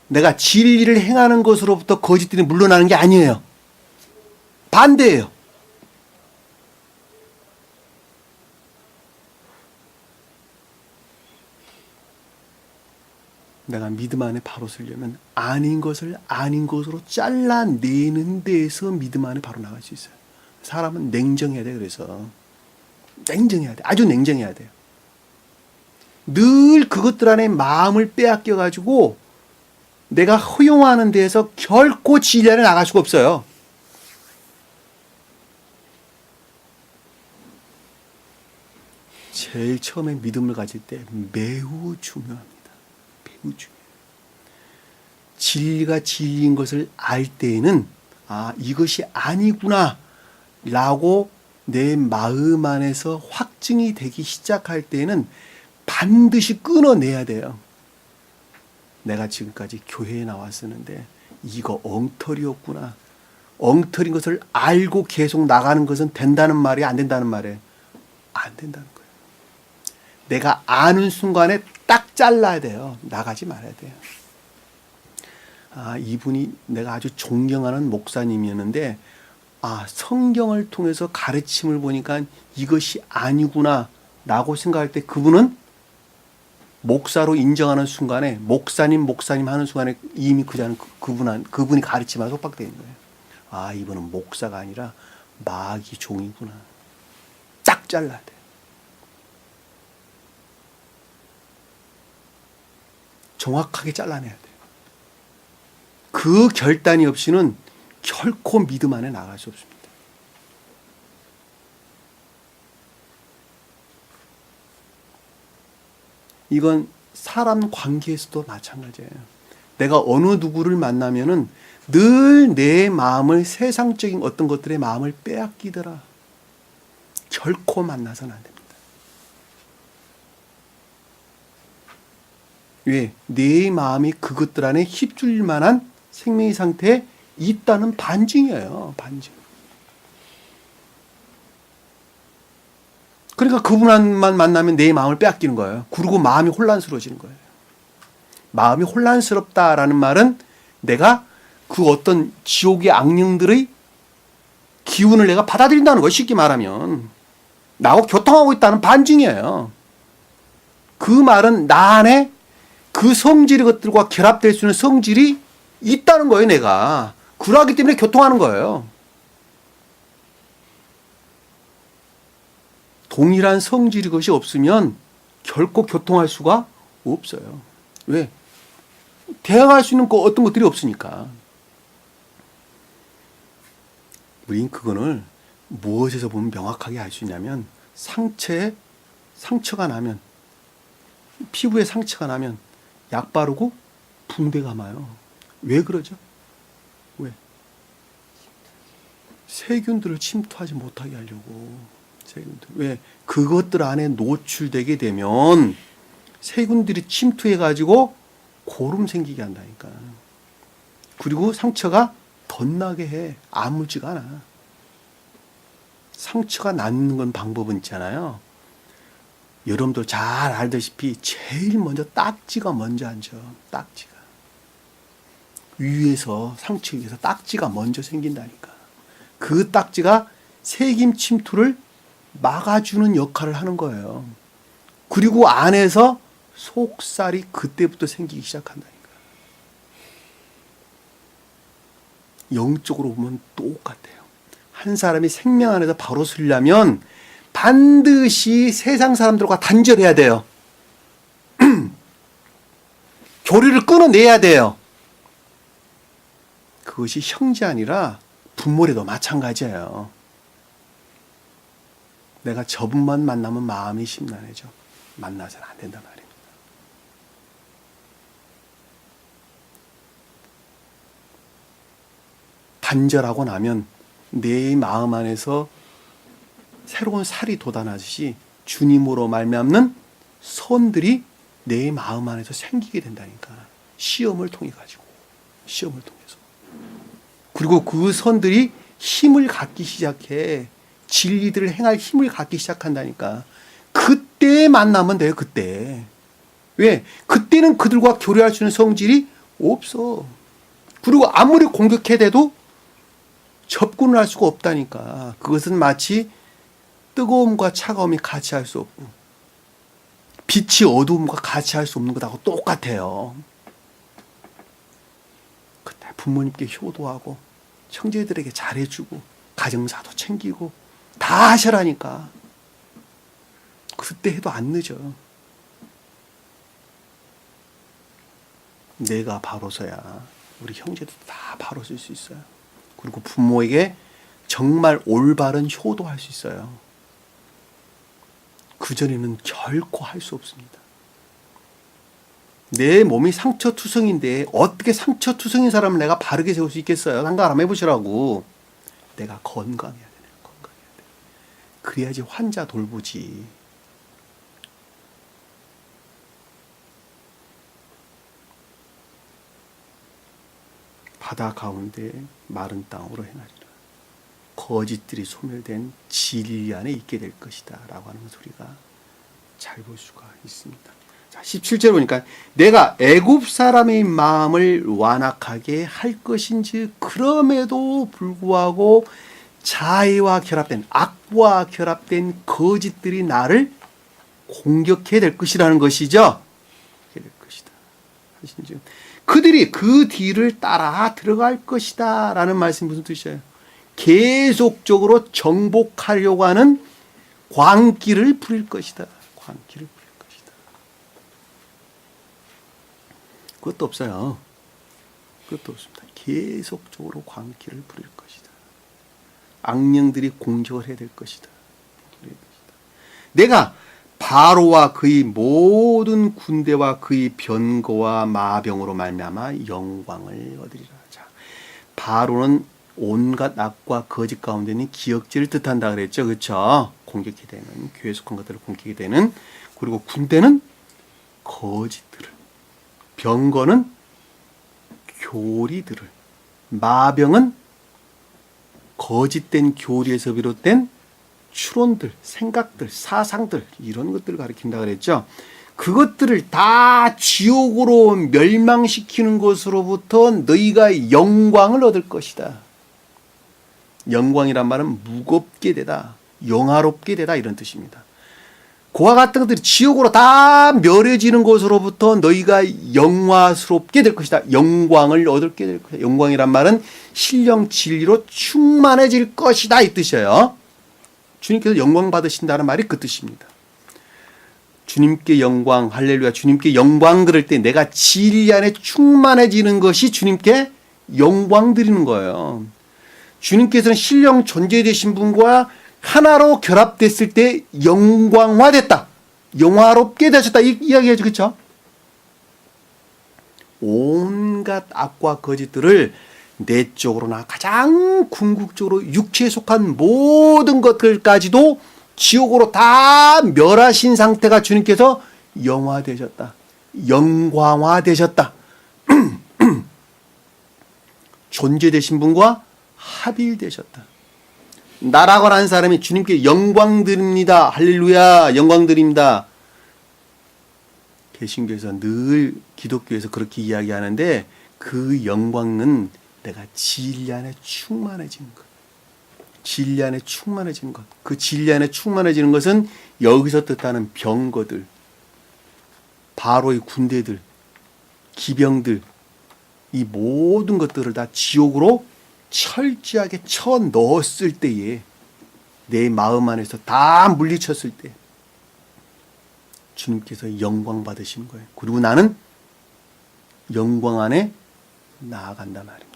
내가 진리를 행하는 것으로부터 거짓들이 물러나는 게 아니에요. 반대예요. 내가 믿음 안에 바로 서려면 아닌 것을 아닌 것으로 잘라내는 데에서 믿음 안에 바로 나갈 수 있어요. 사람은 냉정해야 돼. 그래서 냉정해야 돼. 아주 냉정해야 돼요. 늘 그것들 안에 마음을 빼앗겨 가지고 내가 허용하는 데에서 결코 진리 안에 나갈 수가 없어요. 제일 처음에 믿음을 가질 때 매우 중요합니다. 매우 중요해요. 진리가 진리인 것을 알 때에는 아, 이것이 아니구나 라고 내 마음 안에서 확증이 되기 시작할 때에는 반드시 끊어내야 돼요. 내가 지금까지 교회에 나왔었는데 이거 엉터리였구나. 엉터리인 것을 알고 계속 나가는 것은 된다는 말이 안 된다는 말이에요. 안 된다는 거예요. 내가 아는 순간에 딱 잘라야 돼요. 나가지 말아야 돼요. 아, 이분이 내가 아주 존경하는 목사님이었는데 아, 성경을 통해서 가르침을 보니까 이것이 아니구나 라고 생각할 때 그분은 목사로 인정하는 순간에 목사님 하는 순간에 이미 그분이 가르치면 속박되는 거예요. 아, 이분은 목사가 아니라 마귀 종이구나. 쫙 잘라야 돼요. 정확하게 잘라내야 돼요. 그 결단이 없이는 결코 믿음 안에 나갈 수 없습니다. 이건 사람 관계에서도 마찬가지예요. 내가 어느 누구를 만나면은 늘 내 마음을 세상적인 어떤 것들의 마음을 빼앗기더라. 결코 만나서는 안 됩니다. 왜? 내 마음이 그것들 안에 휩쓸릴 만한 생명의 상태에 있다는 반증이에요. 반증. 그러니까 그분만 만나면 내 마음을 빼앗기는 거예요. 그리고 마음이 혼란스러워지는 거예요. 마음이 혼란스럽다라는 말은 내가 그 어떤 지옥의 악령들의 기운을 내가 받아들인다는 거예요. 쉽게 말하면. 나하고 교통하고 있다는 반증이에요. 그 말은 나 안에 그 성질의 것들과 결합될 수 있는 성질이 있다는 거예요. 내가. 그러기 때문에 교통하는 거예요. 동일한 성질의 것이 없으면 결코 교통할 수가 없어요. 왜? 대항할 수 있는 어떤 것들이 없으니까. 우린 그거를 무엇에서 보면 명확하게 알 수 있냐면 상처가 나면 피부에 상처가 나면 약 바르고 붕대 감아요. 왜 그러죠? 왜? 세균들을 침투하지 못하게 하려고. 세균들. 왜? 그것들 안에 노출되게 되면 세균들이 침투해가지고 고름 생기게 한다니까. 그리고 상처가 덧나게 해. 아물지가 않아. 상처가 낫는 건 방법은 있잖아요. 여러분들 잘 알다시피 제일 먼저 딱지가 먼저 앉아. 딱지가. 위에서 상처 위에서 딱지가 먼저 생긴다니까. 그 딱지가 세균 침투를 막아주는 역할을 하는 거예요. 그리고 안에서 속살이 그때부터 생기기 시작한다니까. 영적으로 보면 똑같아요. 한 사람이 생명 안에서 바로 서려면 반드시 세상 사람들과 단절해야 돼요. 교류를 끊어내야 돼요. 그것이 형제 아니라 부모래도 마찬가지예요. 내가 저분만 만나면 마음이 심란해져. 만나서는 안 된단 말입니다. 단절하고 나면 내 마음 안에서 새로운 살이 돋아나듯이 주님으로 말미암는 선들이 내 마음 안에서 생기게 된다니까. 시험을 통해 가지고. 시험을 통해서. 그리고 그 선들이 힘을 갖기 시작해. 진리들을 행할 힘을 갖기 시작한다니까. 그때 만나면 돼요. 그때. 왜? 그때는 그들과 교류할 수 있는 성질이 없어. 그리고 아무리 공격해대도 접근을 할 수가 없다니까. 그것은 마치 뜨거움과 차가움이 같이 할 수 없고 빛이 어두움과 같이 할 수 없는 것하고 똑같아요. 부모님께 효도하고 형제들에게 잘해주고 가정사도 챙기고 다 하시라니까. 그때 해도 안 늦어. 내가 바로서야 우리 형제도 다 바로 쓸 수 있어요. 그리고 부모에게 정말 올바른 효도할 수 있어요. 그전에는 결코 할 수 없습니다. 내 몸이 상처투성인데 어떻게 상처투성인 사람을 내가 바르게 세울 수 있겠어요? 생각 한번 해보시라고. 내가 건강해야 되네. 건강해야 돼. 그래야지 환자 돌보지. 바다 가운데 마른 땅으로 행하리라. 거짓들이 소멸된 진리 안에 있게 될 것이다 라고 하는 소리가 잘 볼 수가 있습니다. 자, 17절 보니까 내가 애굽 사람의 마음을 완악하게 할 것인지 그럼에도 불구하고 자애와 결합된 악과 결합된 거짓들이 나를 공격해야 될 것이라는 것이죠. 될 것이다. 그들이 그 뒤를 따라 들어갈 것이다 라는 말씀이 무슨 뜻이에요? 계속적으로 정복하려고 하는 광기를 부릴 것이다. 광기를 부릴 것이다. 그것도 없어요. 그것도 없습니다. 계속적으로 광기를 부릴 것이다. 악령들이 공격을 해야 될 것이다. 내가 바로와 그의 모든 군대와 그의 변거와 마병으로 말미암아 영광을 얻으리라. 자, 바로는 온갖 악과 거짓 가운데 있는 기역질을 뜻한다 그랬죠. 그렇죠? 공격이 되는, 괴속한 것들을 공격이 되는. 그리고 군대는 거짓들을, 병거는 교리들을, 마병은 거짓된 교리에서 비롯된 추론들, 생각들, 사상들 이런 것들을 가리킨다 그랬죠. 그것들을 다 지옥으로 멸망시키는 것으로부터 너희가 영광을 얻을 것이다. 영광이란 말은 무겁게 되다, 영화롭게 되다 이런 뜻입니다. 그와 같은 것들이 지옥으로 다 멸해지는 것으로부터 너희가 영화스럽게 될 것이다. 영광을 얻게 될 것이다. 영광이란 말은 신령 진리로 충만해질 것이다 이 뜻이에요. 주님께서 영광 받으신다는 말이 그 뜻입니다. 주님께 영광, 할렐루야, 주님께 영광 그럴 때 내가 진리 안에 충만해지는 것이 주님께 영광 드리는 거예요. 주님께서는 신령 존재 되신 분과 하나로 결합됐을 때 영광화됐다. 영화롭게 되셨다. 이 이야기하죠. 그렇죠? 온갖 악과 거짓들을 내적으로나 가장 궁극적으로 육체에 속한 모든 것들까지도 지옥으로 다 멸하신 상태가 주님께서 영화되셨다. 영광화되셨다. 존재되신 분과 합일되셨다. 나라고 하는 사람이 주님께 영광 드립니다. 할렐루야, 영광 드립니다. 개신교에서 늘 기독교에서 그렇게 이야기하는데 그 영광은 내가 진리 안에 충만해지는 것. 진리 안에 충만해지는 것. 그 진리 안에 충만해지는 것은 여기서 뜻하는 병거들, 바로의 군대들, 기병들, 이 모든 것들을 다 지옥으로 철저하게 쳐 넣었을 때에 내 마음 안에서 다 물리쳤을 때 주님께서 영광 받으시는 거예요. 그리고 나는 영광 안에 나아간단 말입니다.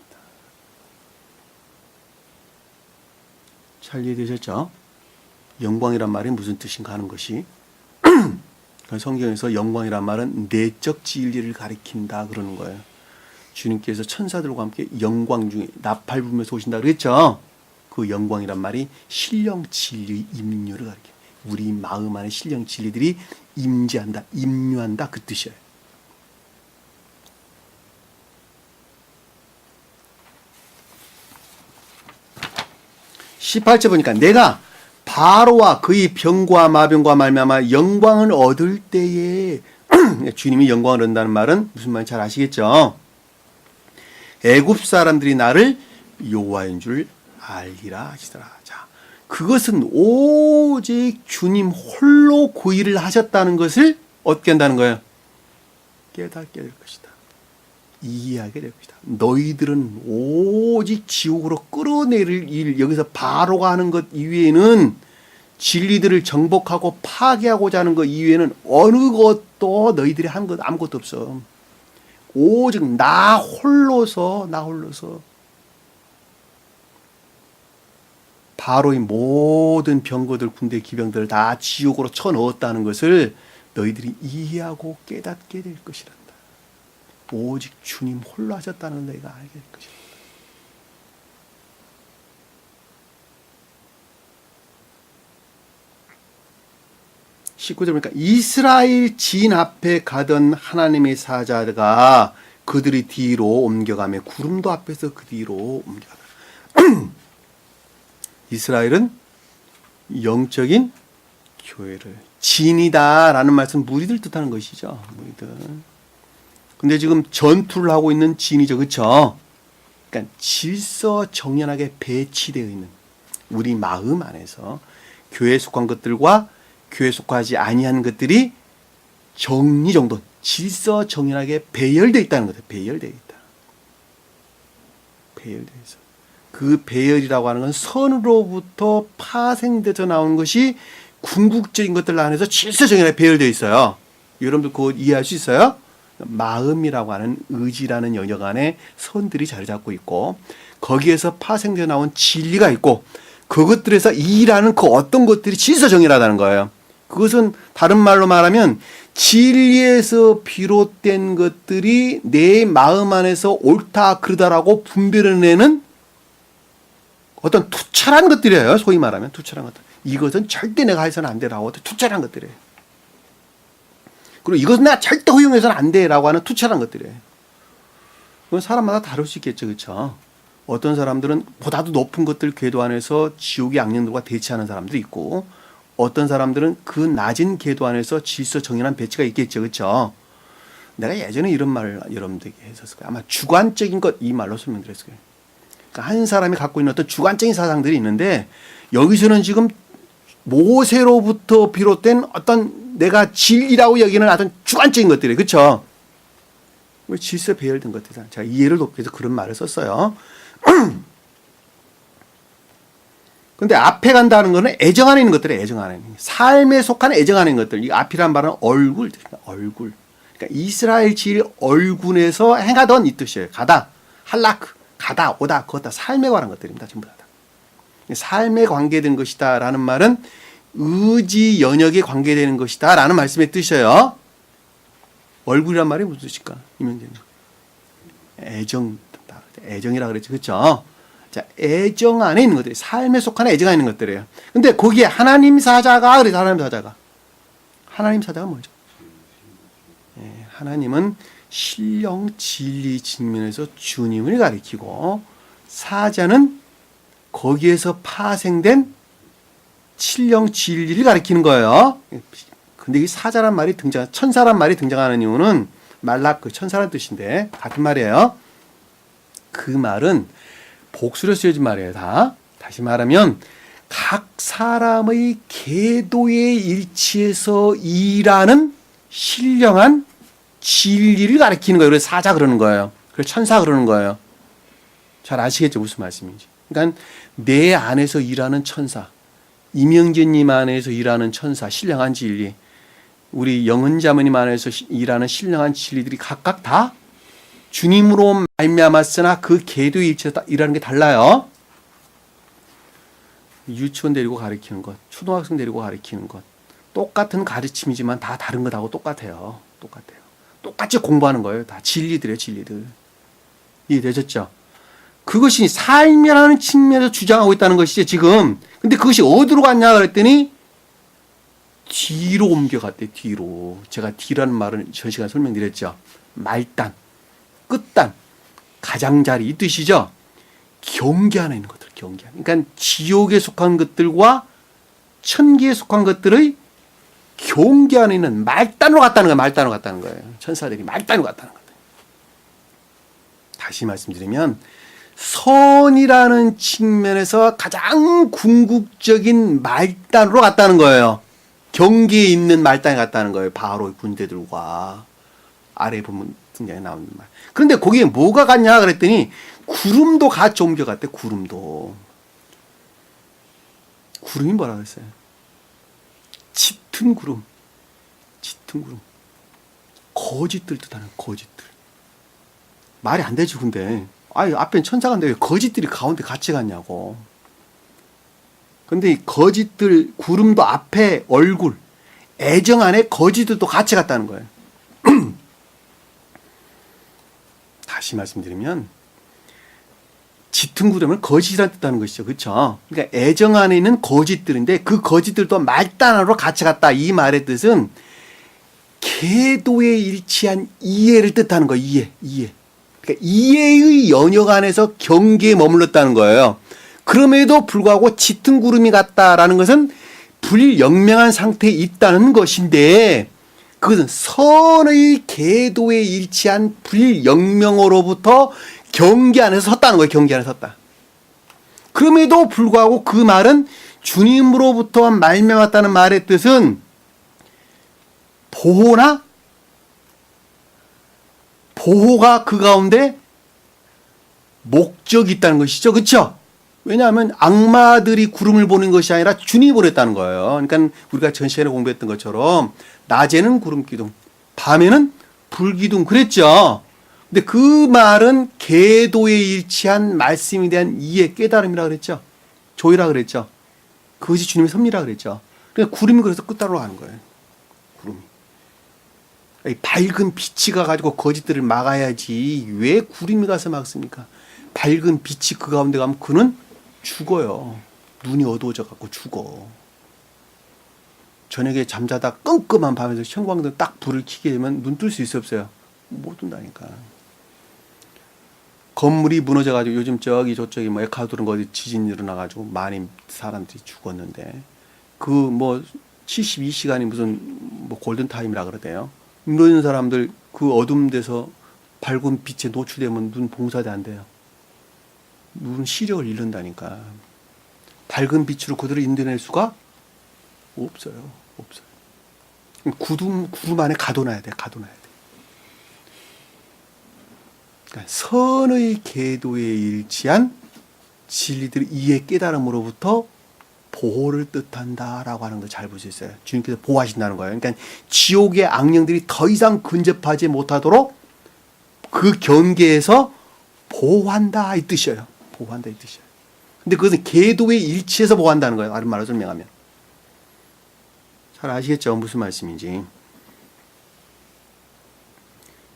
잘 이해되셨죠? 영광이란 말이 무슨 뜻인가 하는 것이 성경에서 영광이란 말은 내적 진리를 가리킨다 그러는 거예요. 주님께서 천사들과 함께 영광 중에 나팔 불면서 오신다 그랬죠? 그 영광이란 말이 신령 진리 임류를 가리켜요. 우리 마음 안에 신령 진리들이 임재한다, 임류한다 그 뜻이에요. (18절) 보니까 내가 바로와 그의 병과 마병과 말미암아 영광을 얻을 때에 주님이 영광을 얻는다는 말은 무슨 말인지 잘 아시겠죠? 애굽 사람들이 나를 여호와인 줄 알리라 하시더라. 자, 그것은 오직 주님 홀로 그 일을 하셨다는 것을 어떻게 한다는 거예요? 깨닫게 될 것이다. 이해하게 될 것이다. 너희들은 오직 지옥으로 끌어내릴 일, 여기서 바로가 하는 것 이외에는, 진리들을 정복하고 파괴하고자 하는 것 이외에는 어느 것도 너희들이 한 것 아무것도 없어. 오직 나 홀로서 바로의 모든 병거들, 군대 기병들을 다 지옥으로 쳐넣었다는 것을 너희들이 이해하고 깨닫게 될 것이란다. 오직 주님 홀로 하셨다는 너희가 알게 될 것이란다. 19절 보니까 이스라엘 진 앞에 가던 하나님의 사자가 그들이 뒤로 옮겨가며 구름도 앞에서 그 뒤로 옮겨가다. 이스라엘은 영적인 교회를 진이다라는 말씀, 무리들 뜻하는 것이죠. 무리들. 근데 지금 전투를 하고 있는 진이죠. 그렇죠? 그러니까 질서 정연하게 배치되어 있는 우리 마음 안에서 교회에 속한 것들과 교회에 속하지 아니한 것들이 정리정돈, 질서 정연하게 배열되어 있다는 거죠. 배열되어 있다. 배열되어 있어. 그 배열이라고 하는 건 선으로부터 파생돼서 나오는 것이 궁극적인 것들 안에서 질서 정연하게 배열되어 있어요. 여러분들 그거 이해할 수 있어요? 마음이라고 하는 의지라는 영역 안에 선들이 자리 잡고 있고, 거기에서 파생되어 나온 진리가 있고, 그것들에서 일하는 그 어떤 것들이 질서 정연하다는 거예요. 그것은 다른 말로 말하면 진리에서 비롯된 것들이 내 마음 안에서 옳다 그르다라고 분별해내는 어떤 투철한 것들이에요. 소위 말하면 투철한 것들. 이것은 절대 내가 해서는 안 되라고 투철한 것들이에요. 그리고 이것은 내가 절대 허용해서는 안 돼라고 하는 투철한 것들이에요. 그건 사람마다 다를 수 있겠죠. 그렇죠? 어떤 사람들은 보다도 높은 것들 궤도 안에서 지옥의 악령들과 대치하는 사람도 있고, 어떤 사람들은 그 낮은 궤도 안에서 질서 정연한 배치가 있겠죠. 그렇죠? 내가 예전에 이런 말을 여러분들에게 했었을 거예요. 아마 주관적인 것, 이 말로 설명드렸을 거예요. 그러니까 한 사람이 갖고 있는 어떤 주관적인 사상들이 있는데, 여기서는 지금 모세로부터 비롯된 어떤 내가 진리라고 여기는 어떤 주관적인 것들이에요. 그렇죠? 질서 배열된 것들. 제가 이해를 돕기 위해서 그런 말을 썼어요. 근데 앞에 간다는 거는 애정 안에 있는 것들이에요. 애정 안에 있는. 삶에 속한 애정 안에 있는 것들. 이 앞이란 말은 얼굴. 얼굴. 그러니까 이스라엘 질 얼굴에서 행하던 이 뜻이에요. 가다. 할라크. 가다. 오다. 걷다. 삶에 관한 것들입니다. 전부 다. 삶에 관계된 것이다 라는 말은 의지 영역에 관계되는 것이다 라는 말씀의 뜻이에요. 얼굴이란 말이 무슨 뜻일까? 이명재님. 애정. 애정이라 그랬죠. 그렇죠? 자, 애정 안에 있는 것들이, 삶에 속한 애정 안에 있는 것들이에요. 근데 거기에 하나님 사자가, 그래서 하나님 사자가. 하나님 사자가 뭐죠? 예, 하나님은 신령 진리 측면에서 주님을 가리키고, 사자는 거기에서 파생된 신령 진리를 가리키는 거예요. 근데 이 사자란 말이 천사란 말이 등장하는 이유는 말라크, 천사란 뜻인데, 같은 말이에요. 그 말은 복수로 쓰여진 말이에요. 다시 말하면 각 사람의 궤도의 일치에서 일하는 신령한 진리를 가리키는 거예요. 그래서 사자 그러는 거예요. 그래서 천사 그러는 거예요. 잘 아시겠죠? 무슨 말씀인지. 그러니까 내 안에서 일하는 천사, 이명재님 안에서 일하는 천사, 신령한 진리, 우리 영은자매님 안에서 일하는 신령한 진리들이 각각 다 주님으로 말미암았으나 그 궤도의 일치에서 일하는 게 달라요. 유치원 데리고 가르치는 것, 초등학생 데리고 가르치는 것, 똑같은 가르침이지만 다 다른 것하고 똑같아요. 똑같이 공부하는 거예요. 다 진리들이에요. 진리들. 이해되셨죠? 그것이 삶이라는 측면에서 주장하고 있다는 것이죠. 지금. 근데 그것이 어디로 갔냐 그랬더니 뒤로 옮겨갔대. 뒤로. 제가 뒤라는 말은 전 시간에 설명드렸죠. 말단, 끝단, 가장자리 이 뜻이죠. 경계 안에 있는 것들. 경계 안에. 그러니까 지옥에 속한 것들과 천기에 속한 것들의 경계 안에 있는 말단으로 갔다는 거예요. 말단으로 갔다는 거예요. 천사들이 말단으로 갔다는 거예요. 다시 말씀드리면 선이라는 측면에서 가장 궁극적인 말단으로 갔다는 거예요. 경계에 있는 말단에 갔다는 거예요. 바로 군대들과 아래 보면 등장이 나오는 말. 그런데 거기에 뭐가 같냐 그랬더니 구름도 같이 옮겨갔대. 구름도. 구름이 뭐라 그랬어요? 짙은 구름. 짙은 구름. 거짓들 뜻하는 거짓들. 말이 안 되지 근데. 아니 앞엔 천사가인데 왜 거짓들이 가운데 같이 갔냐고. 근데 이 거짓들 구름도 앞에 얼굴 애정 안에 거짓들도 같이 갔다는 거예요. 다시 말씀드리면 짙은 구름은 거짓이라는 뜻하는 것이죠. 그렇죠? 그러니까 애정 안에 있는 거짓들인데 그 거짓들도 말단으로 같이 갔다. 이 말의 뜻은 계도에 일치한 이해를 뜻하는 거예요. 이해. 그러니까 이해의 영역 안에서 경계에 머물렀다는 거예요. 그럼에도 불구하고 짙은 구름이 같다라는 것은 불영명한 상태에 있다는 것인데 그것은 선의 계도에 일치한 불영명으로부터 경계 안에서 섰다는 거예요. 경계 안에 섰다. 그럼에도 불구하고 그 말은 주님으로부터 말미암았다는 말의 뜻은 보호가 그 가운데 목적이 있다는 것이죠. 그렇죠? 왜냐하면 악마들이 구름을 보는 것이 아니라 주님이 보냈다는 거예요. 그러니까 우리가 전 시간에 공부했던 것처럼 낮에는 구름 기둥, 밤에는 불 기둥 그랬죠. 근데 그 말은 계도에 일치한 말씀에 대한 이해, 깨달음이라 그랬죠. 조이라 그랬죠. 그것이 주님의 섭리라 그랬죠. 그러니까 구름이 그래서 끝따로 가는 거예요. 구름이. 밝은 빛이 가가지고 거짓들을 막아야지 왜 구름이 가서 막습니까? 밝은 빛이 그 가운데 가면 그는 죽어요. 눈이 어두워져 갖고 죽어. 저녁에 잠자다 끔끔한 밤에서 형광등 딱 불을 켜게 되면 눈 뜰 수 있어 없어요? 못 뜬다니까. 건물이 무너져가지고 요즘 저쪽이 뭐 에콰도르 어디 지진 일어나가지고 많이 사람들이 죽었는데 그 뭐 72시간이 무슨 뭐 골든타임이라 그러대요. 이런 사람들 그 어둠 데서 밝은 빛에 노출되면 눈 봉사대 안 돼요. 눈 시력을 잃는다니까. 밝은 빛으로 그들을 인도낼 수가 없어요. 구름 안에 가둬놔야 돼. 그러니까 선의 계도에 일치한 진리들의 이해 깨달음으로부터 보호를 뜻한다라고 하는 걸 잘 볼 수 있어요. 주님께서 보호하신다는 거예요. 그러니까 지옥의 악령들이 더 이상 근접하지 못하도록 그 경계에서 보호한다 이 뜻이에요. 근데 그것은 계도에 일치해서 보호한다는 거예요. 다른 말로 설명하면. 잘 아시겠죠? 무슨 말씀인지.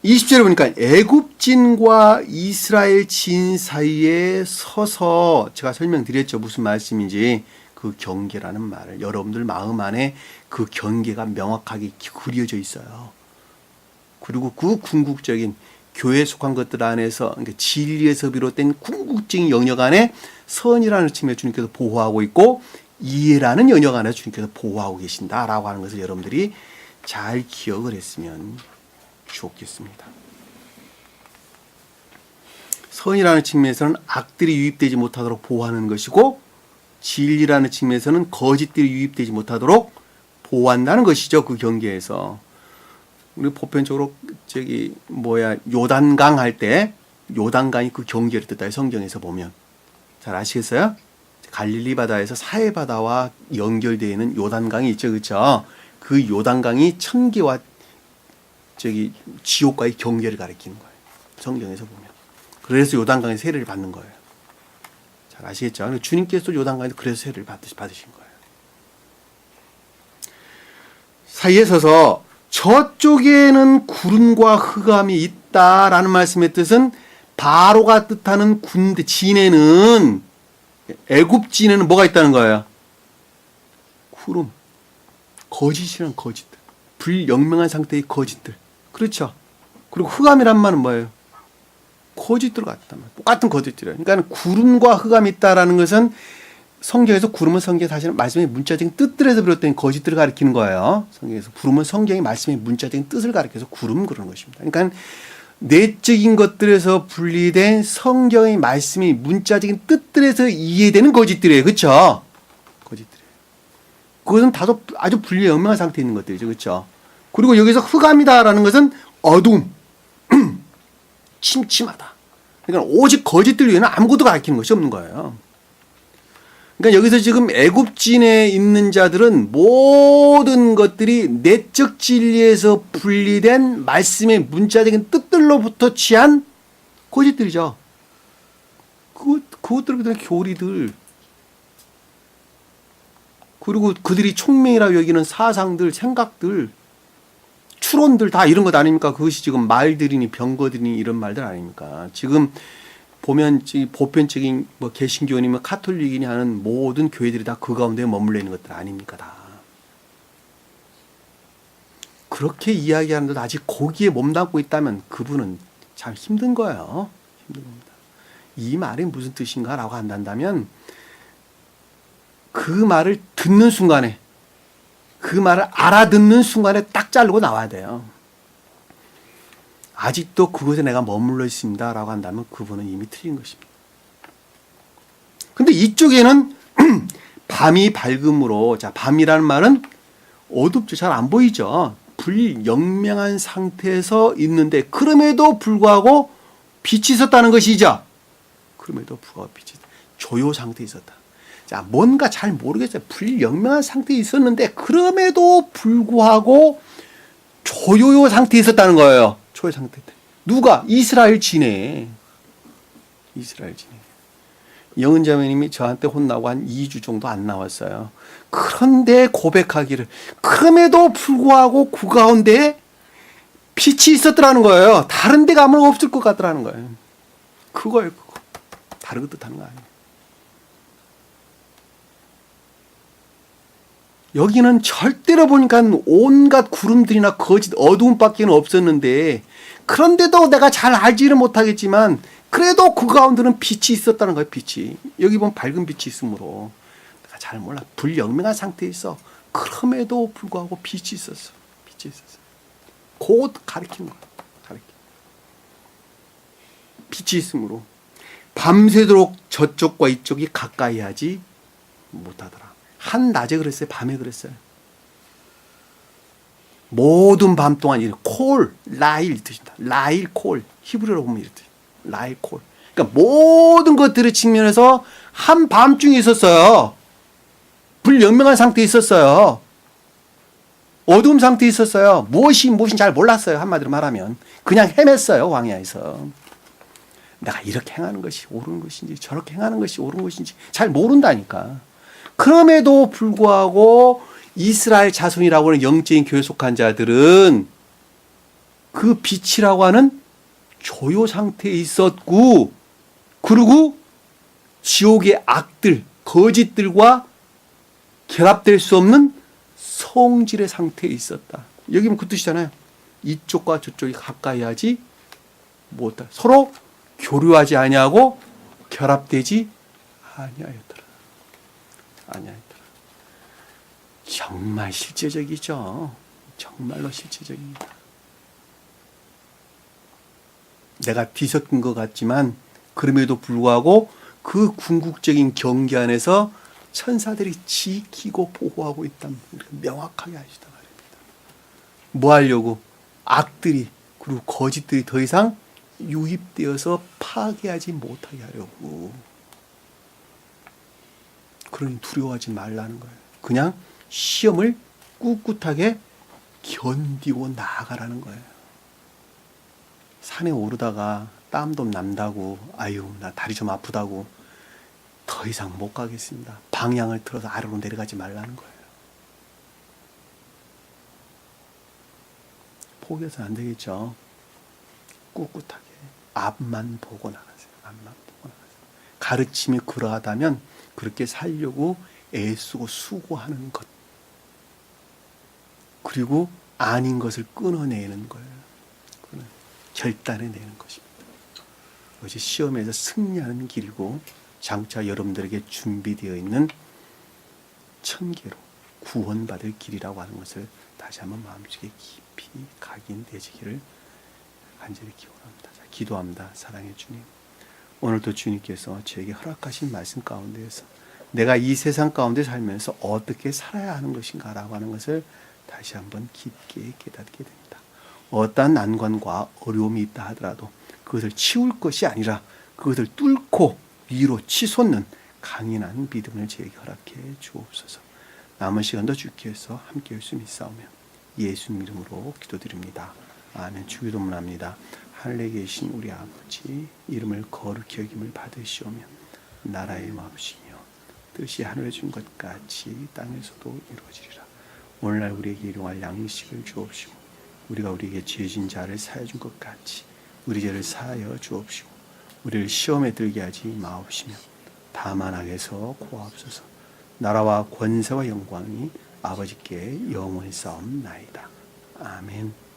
20절에 보니까 애굽진과 이스라엘 진 사이에 서서 제가 설명드렸죠. 무슨 말씀인지. 그 경계라는 말을 여러분들 마음 안에 그 경계가 명확하게 그려져 있어요. 그리고 그 궁극적인 교회에 속한 것들 안에서 그러니까 진리에서 비롯된 궁극적인 영역 안에 선이라는 측면에 주님께서 보호하고 있고 이해라는 영역 안에서 주님께서 보호하고 계신다라고 하는 것을 여러분들이 잘 기억을 했으면 좋겠습니다. 선이라는 측면에서는 악들이 유입되지 못하도록 보호하는 것이고 진리라는 측면에서는 거짓들이 유입되지 못하도록 보호한다는 것이죠. 그 경계에서. 우리 보편적으로 요단강 할 때 요단강이 그 경계를 뜻해요. 성경에서 보면. 잘 아시겠어요? 갈릴리 바다에서 사해 바다와 연결되어 있는 요단강이 있죠. 그렇죠? 그 요단강이 천계와 지옥과의 경계를 가리키는 거예요. 성경에서 보면. 그래서 요단강의 세례를 받는 거예요. 잘 아시겠죠? 주님께서 요단강에서 그래서 세례를 받으신 거예요. 사이에 서서 저쪽에는 구름과 흑암이 있다라는 말씀의 뜻은 바로가 뜻하는 군대 진에는 애굽 진에는 뭐가 있다는 거예요? 구름, 거짓이란 거짓들, 불영명한 상태의 거짓들. 그렇죠? 그리고 흑암이란 말은 뭐예요? 거짓들 같단 말이에요. 똑같은 거짓들이에요. 그러니까 구름과 흑암이 있다라는 것은 성경에서 구름은 성경에 사실은 말씀의 문자적인 뜻들에서 비롯된 거짓들을 가리키는 거예요. 성경에서 구름은 성경의 말씀의 문자적인 뜻을 가리켜서 구름 그러는 것입니다. 그러니까 내적인 것들에서 분리된 성경의 말씀의 문자적인 뜻들에서 이해되는 거짓들이에요. 그렇죠? 거짓들이에요. 그것은 다소 아주 분리영명한 상태에 있는 것들이죠. 그렇죠? 그리고 여기서 흑암이다라는 것은 어둠. 침침하다. 그러니까 오직 거짓들 위에는 아무것도 가르치는 것이 없는 거예요. 그러니까 여기서 지금 애굽진에 있는 자들은 모든 것들이 내적 진리에서 분리된 말씀의 문자적인 뜻들로부터 취한 거짓들이죠. 그것들보다 교리들, 그리고 그들이 총명이라고 여기는 사상들, 생각들, 추론들 다 이런 것 아닙니까? 그것이 지금 말들이니 병거들이니 이런 말들 아닙니까? 지금 보면 보편적인 뭐 개신교인이면 카톨릭이니 하는 모든 교회들이 다 그 가운데 머물러 있는 것들 아닙니까? 다. 그렇게 이야기하는데도 아직 거기에 몸담고 있다면 그분은 참 힘든 거예요. 힘든 겁니다. 이 말이 무슨 뜻인가라고 한다면 그 말을 듣는 순간에, 그 말을 알아듣는 순간에 딱 자르고 나와야 돼요. 아직도 그곳에 내가 머물러 있습니다 라고 한다면 그분은 이미 틀린 것입니다. 근데 이쪽에는 밤이 밝음으로, 자, 밤이라는 말은 어둡죠. 잘 안 보이죠. 불영명한 상태에서 있는데 그럼에도 불구하고 빛이 있었다는 것이죠. 그럼에도 불구하고 빛이 조요 상태에 있었다. 자, 뭔가 잘 모르겠어요. 불영명한 상태에 있었는데 그럼에도 불구하고 조요 상태에 있었다는 거예요. 초의 상태 때. 누가? 이스라엘 지네. 이스라엘 지네. 영은 자매님이 저한테 혼나고 한 2주 정도 안 나왔어요. 그런데 고백하기를, 그럼에도 불구하고 그 가운데 빛이 있었더라는 거예요. 다른 데 가면 없을 것 같더라는 거예요. 그거예요, 그거. 다른 거 뜻하는 거 아니에요. 여기는 절대로 보니까 온갖 구름들이나 거짓 어두움밖에 없었는데, 그런데도 내가 잘 알지는 못하겠지만 그래도 그 가운데는 빛이 있었다는 거예요. 빛이. 여기 보면 밝은 빛이 있으므로 내가 잘 몰라. 불영명한 상태에 있어. 그럼에도 불구하고 빛이 있었어. 빛이 있었어. 곧 가리키는 거야. 빛이 있으므로 밤새도록 저쪽과 이쪽이 가까이 하지 못하더라. 한낮에 그랬어요? 밤에 그랬어요? 모든 밤 동안 이런 콜, 라일 뜻입니다. 라일 콜. 히브리어로 보면 이렇듯. 라일 콜. 그러니까 모든 것들의 측면에서 한 밤중에 있었어요. 불영명한 상태에 있었어요. 어두움 상태에 있었어요. 무엇이 잘 몰랐어요. 한마디로 말하면. 그냥 헤맸어요. 광야에서. 내가 이렇게 행하는 것이 옳은 것인지 저렇게 행하는 것이 옳은 것인지 잘 모른다니까. 그럼에도 불구하고 이스라엘 자손이라고 하는 영적인 교회에 속한 자들은 그 빛이라고 하는 조요 상태에 있었고, 그리고 지옥의 악들, 거짓들과 결합될 수 없는 성질의 상태에 있었다. 여기 보면 그 뜻이잖아요. 이쪽과 저쪽이 가까이 하지 못하다. 서로 교류하지 아니하고 결합되지 아니하였더라. 정말 실제적이죠. 정말로 실제적입니다. 내가 뒤섞인 것 같지만 그럼에도 불구하고 그 궁극적인 경계 안에서 천사들이 지키고 보호하고 있다는 명확하게 하시다 말입니다. 뭐 하려고? 악들이 그리고 거짓들이 더 이상 유입되어서 파괴하지 못하게 하려고. 그러니 두려워하지 말라는 거예요. 그냥 시험을 꿋꿋하게 견디고 나아가라는 거예요. 산에 오르다가 땀도 난다고, 아유 나 다리 좀 아프다고 더 이상 못 가겠습니다. 방향을 틀어서 아래로 내려가지 말라는 거예요. 포기해서는 안 되겠죠. 꿋꿋하게 앞만 보고 나가세요. 앞만 보고 나가세요. 가르침이 그러하다면 그렇게 살려고 애쓰고 수고하는 것, 그리고 아닌 것을 끊어내는 거예요. 결단해내는 것입니다. 그것이 시험에서 승리하는 길이고 장차 여러분들에게 준비되어 있는 천계로 구원받을 길이라고 하는 것을 다시 한번 마음속에 깊이 각인되시기를 간절히 기원합니다. 자, 기도합니다. 사랑의 주님, 오늘도 주님께서 저에게 허락하신 말씀 가운데에서 내가 이 세상 가운데 살면서 어떻게 살아야 하는 것인가 라고 하는 것을 다시 한번 깊게 깨닫게 됩니다. 어떠한 난관과 어려움이 있다 하더라도 그것을 치울 것이 아니라 그것을 뚫고 위로 치솟는 강인한 믿음을 제게 허락해 주옵소서. 남은 시간도 주께서 함께 할 수 믿사오며 예수님 이름으로 기도드립니다. 아멘. 주기도문합니다. 하늘에 계신 우리 아버지, 이름을 거룩히 여김을 받으시오며 나라의 마음이시며 뜻이 하늘에 준 것 같이 땅에서도 이루어지리라. 오늘날 우리에게 일용할 양식을 주옵시고 우리가 우리에게 죄진 자를 사하여 준 것 같이 우리 죄를 사하여 주옵시고 우리를 시험에 들게 하지 마옵시며 다만 악에서 구하옵소서. 나라와 권세와 영광이 아버지께 영원히 싸움나이다. 아멘.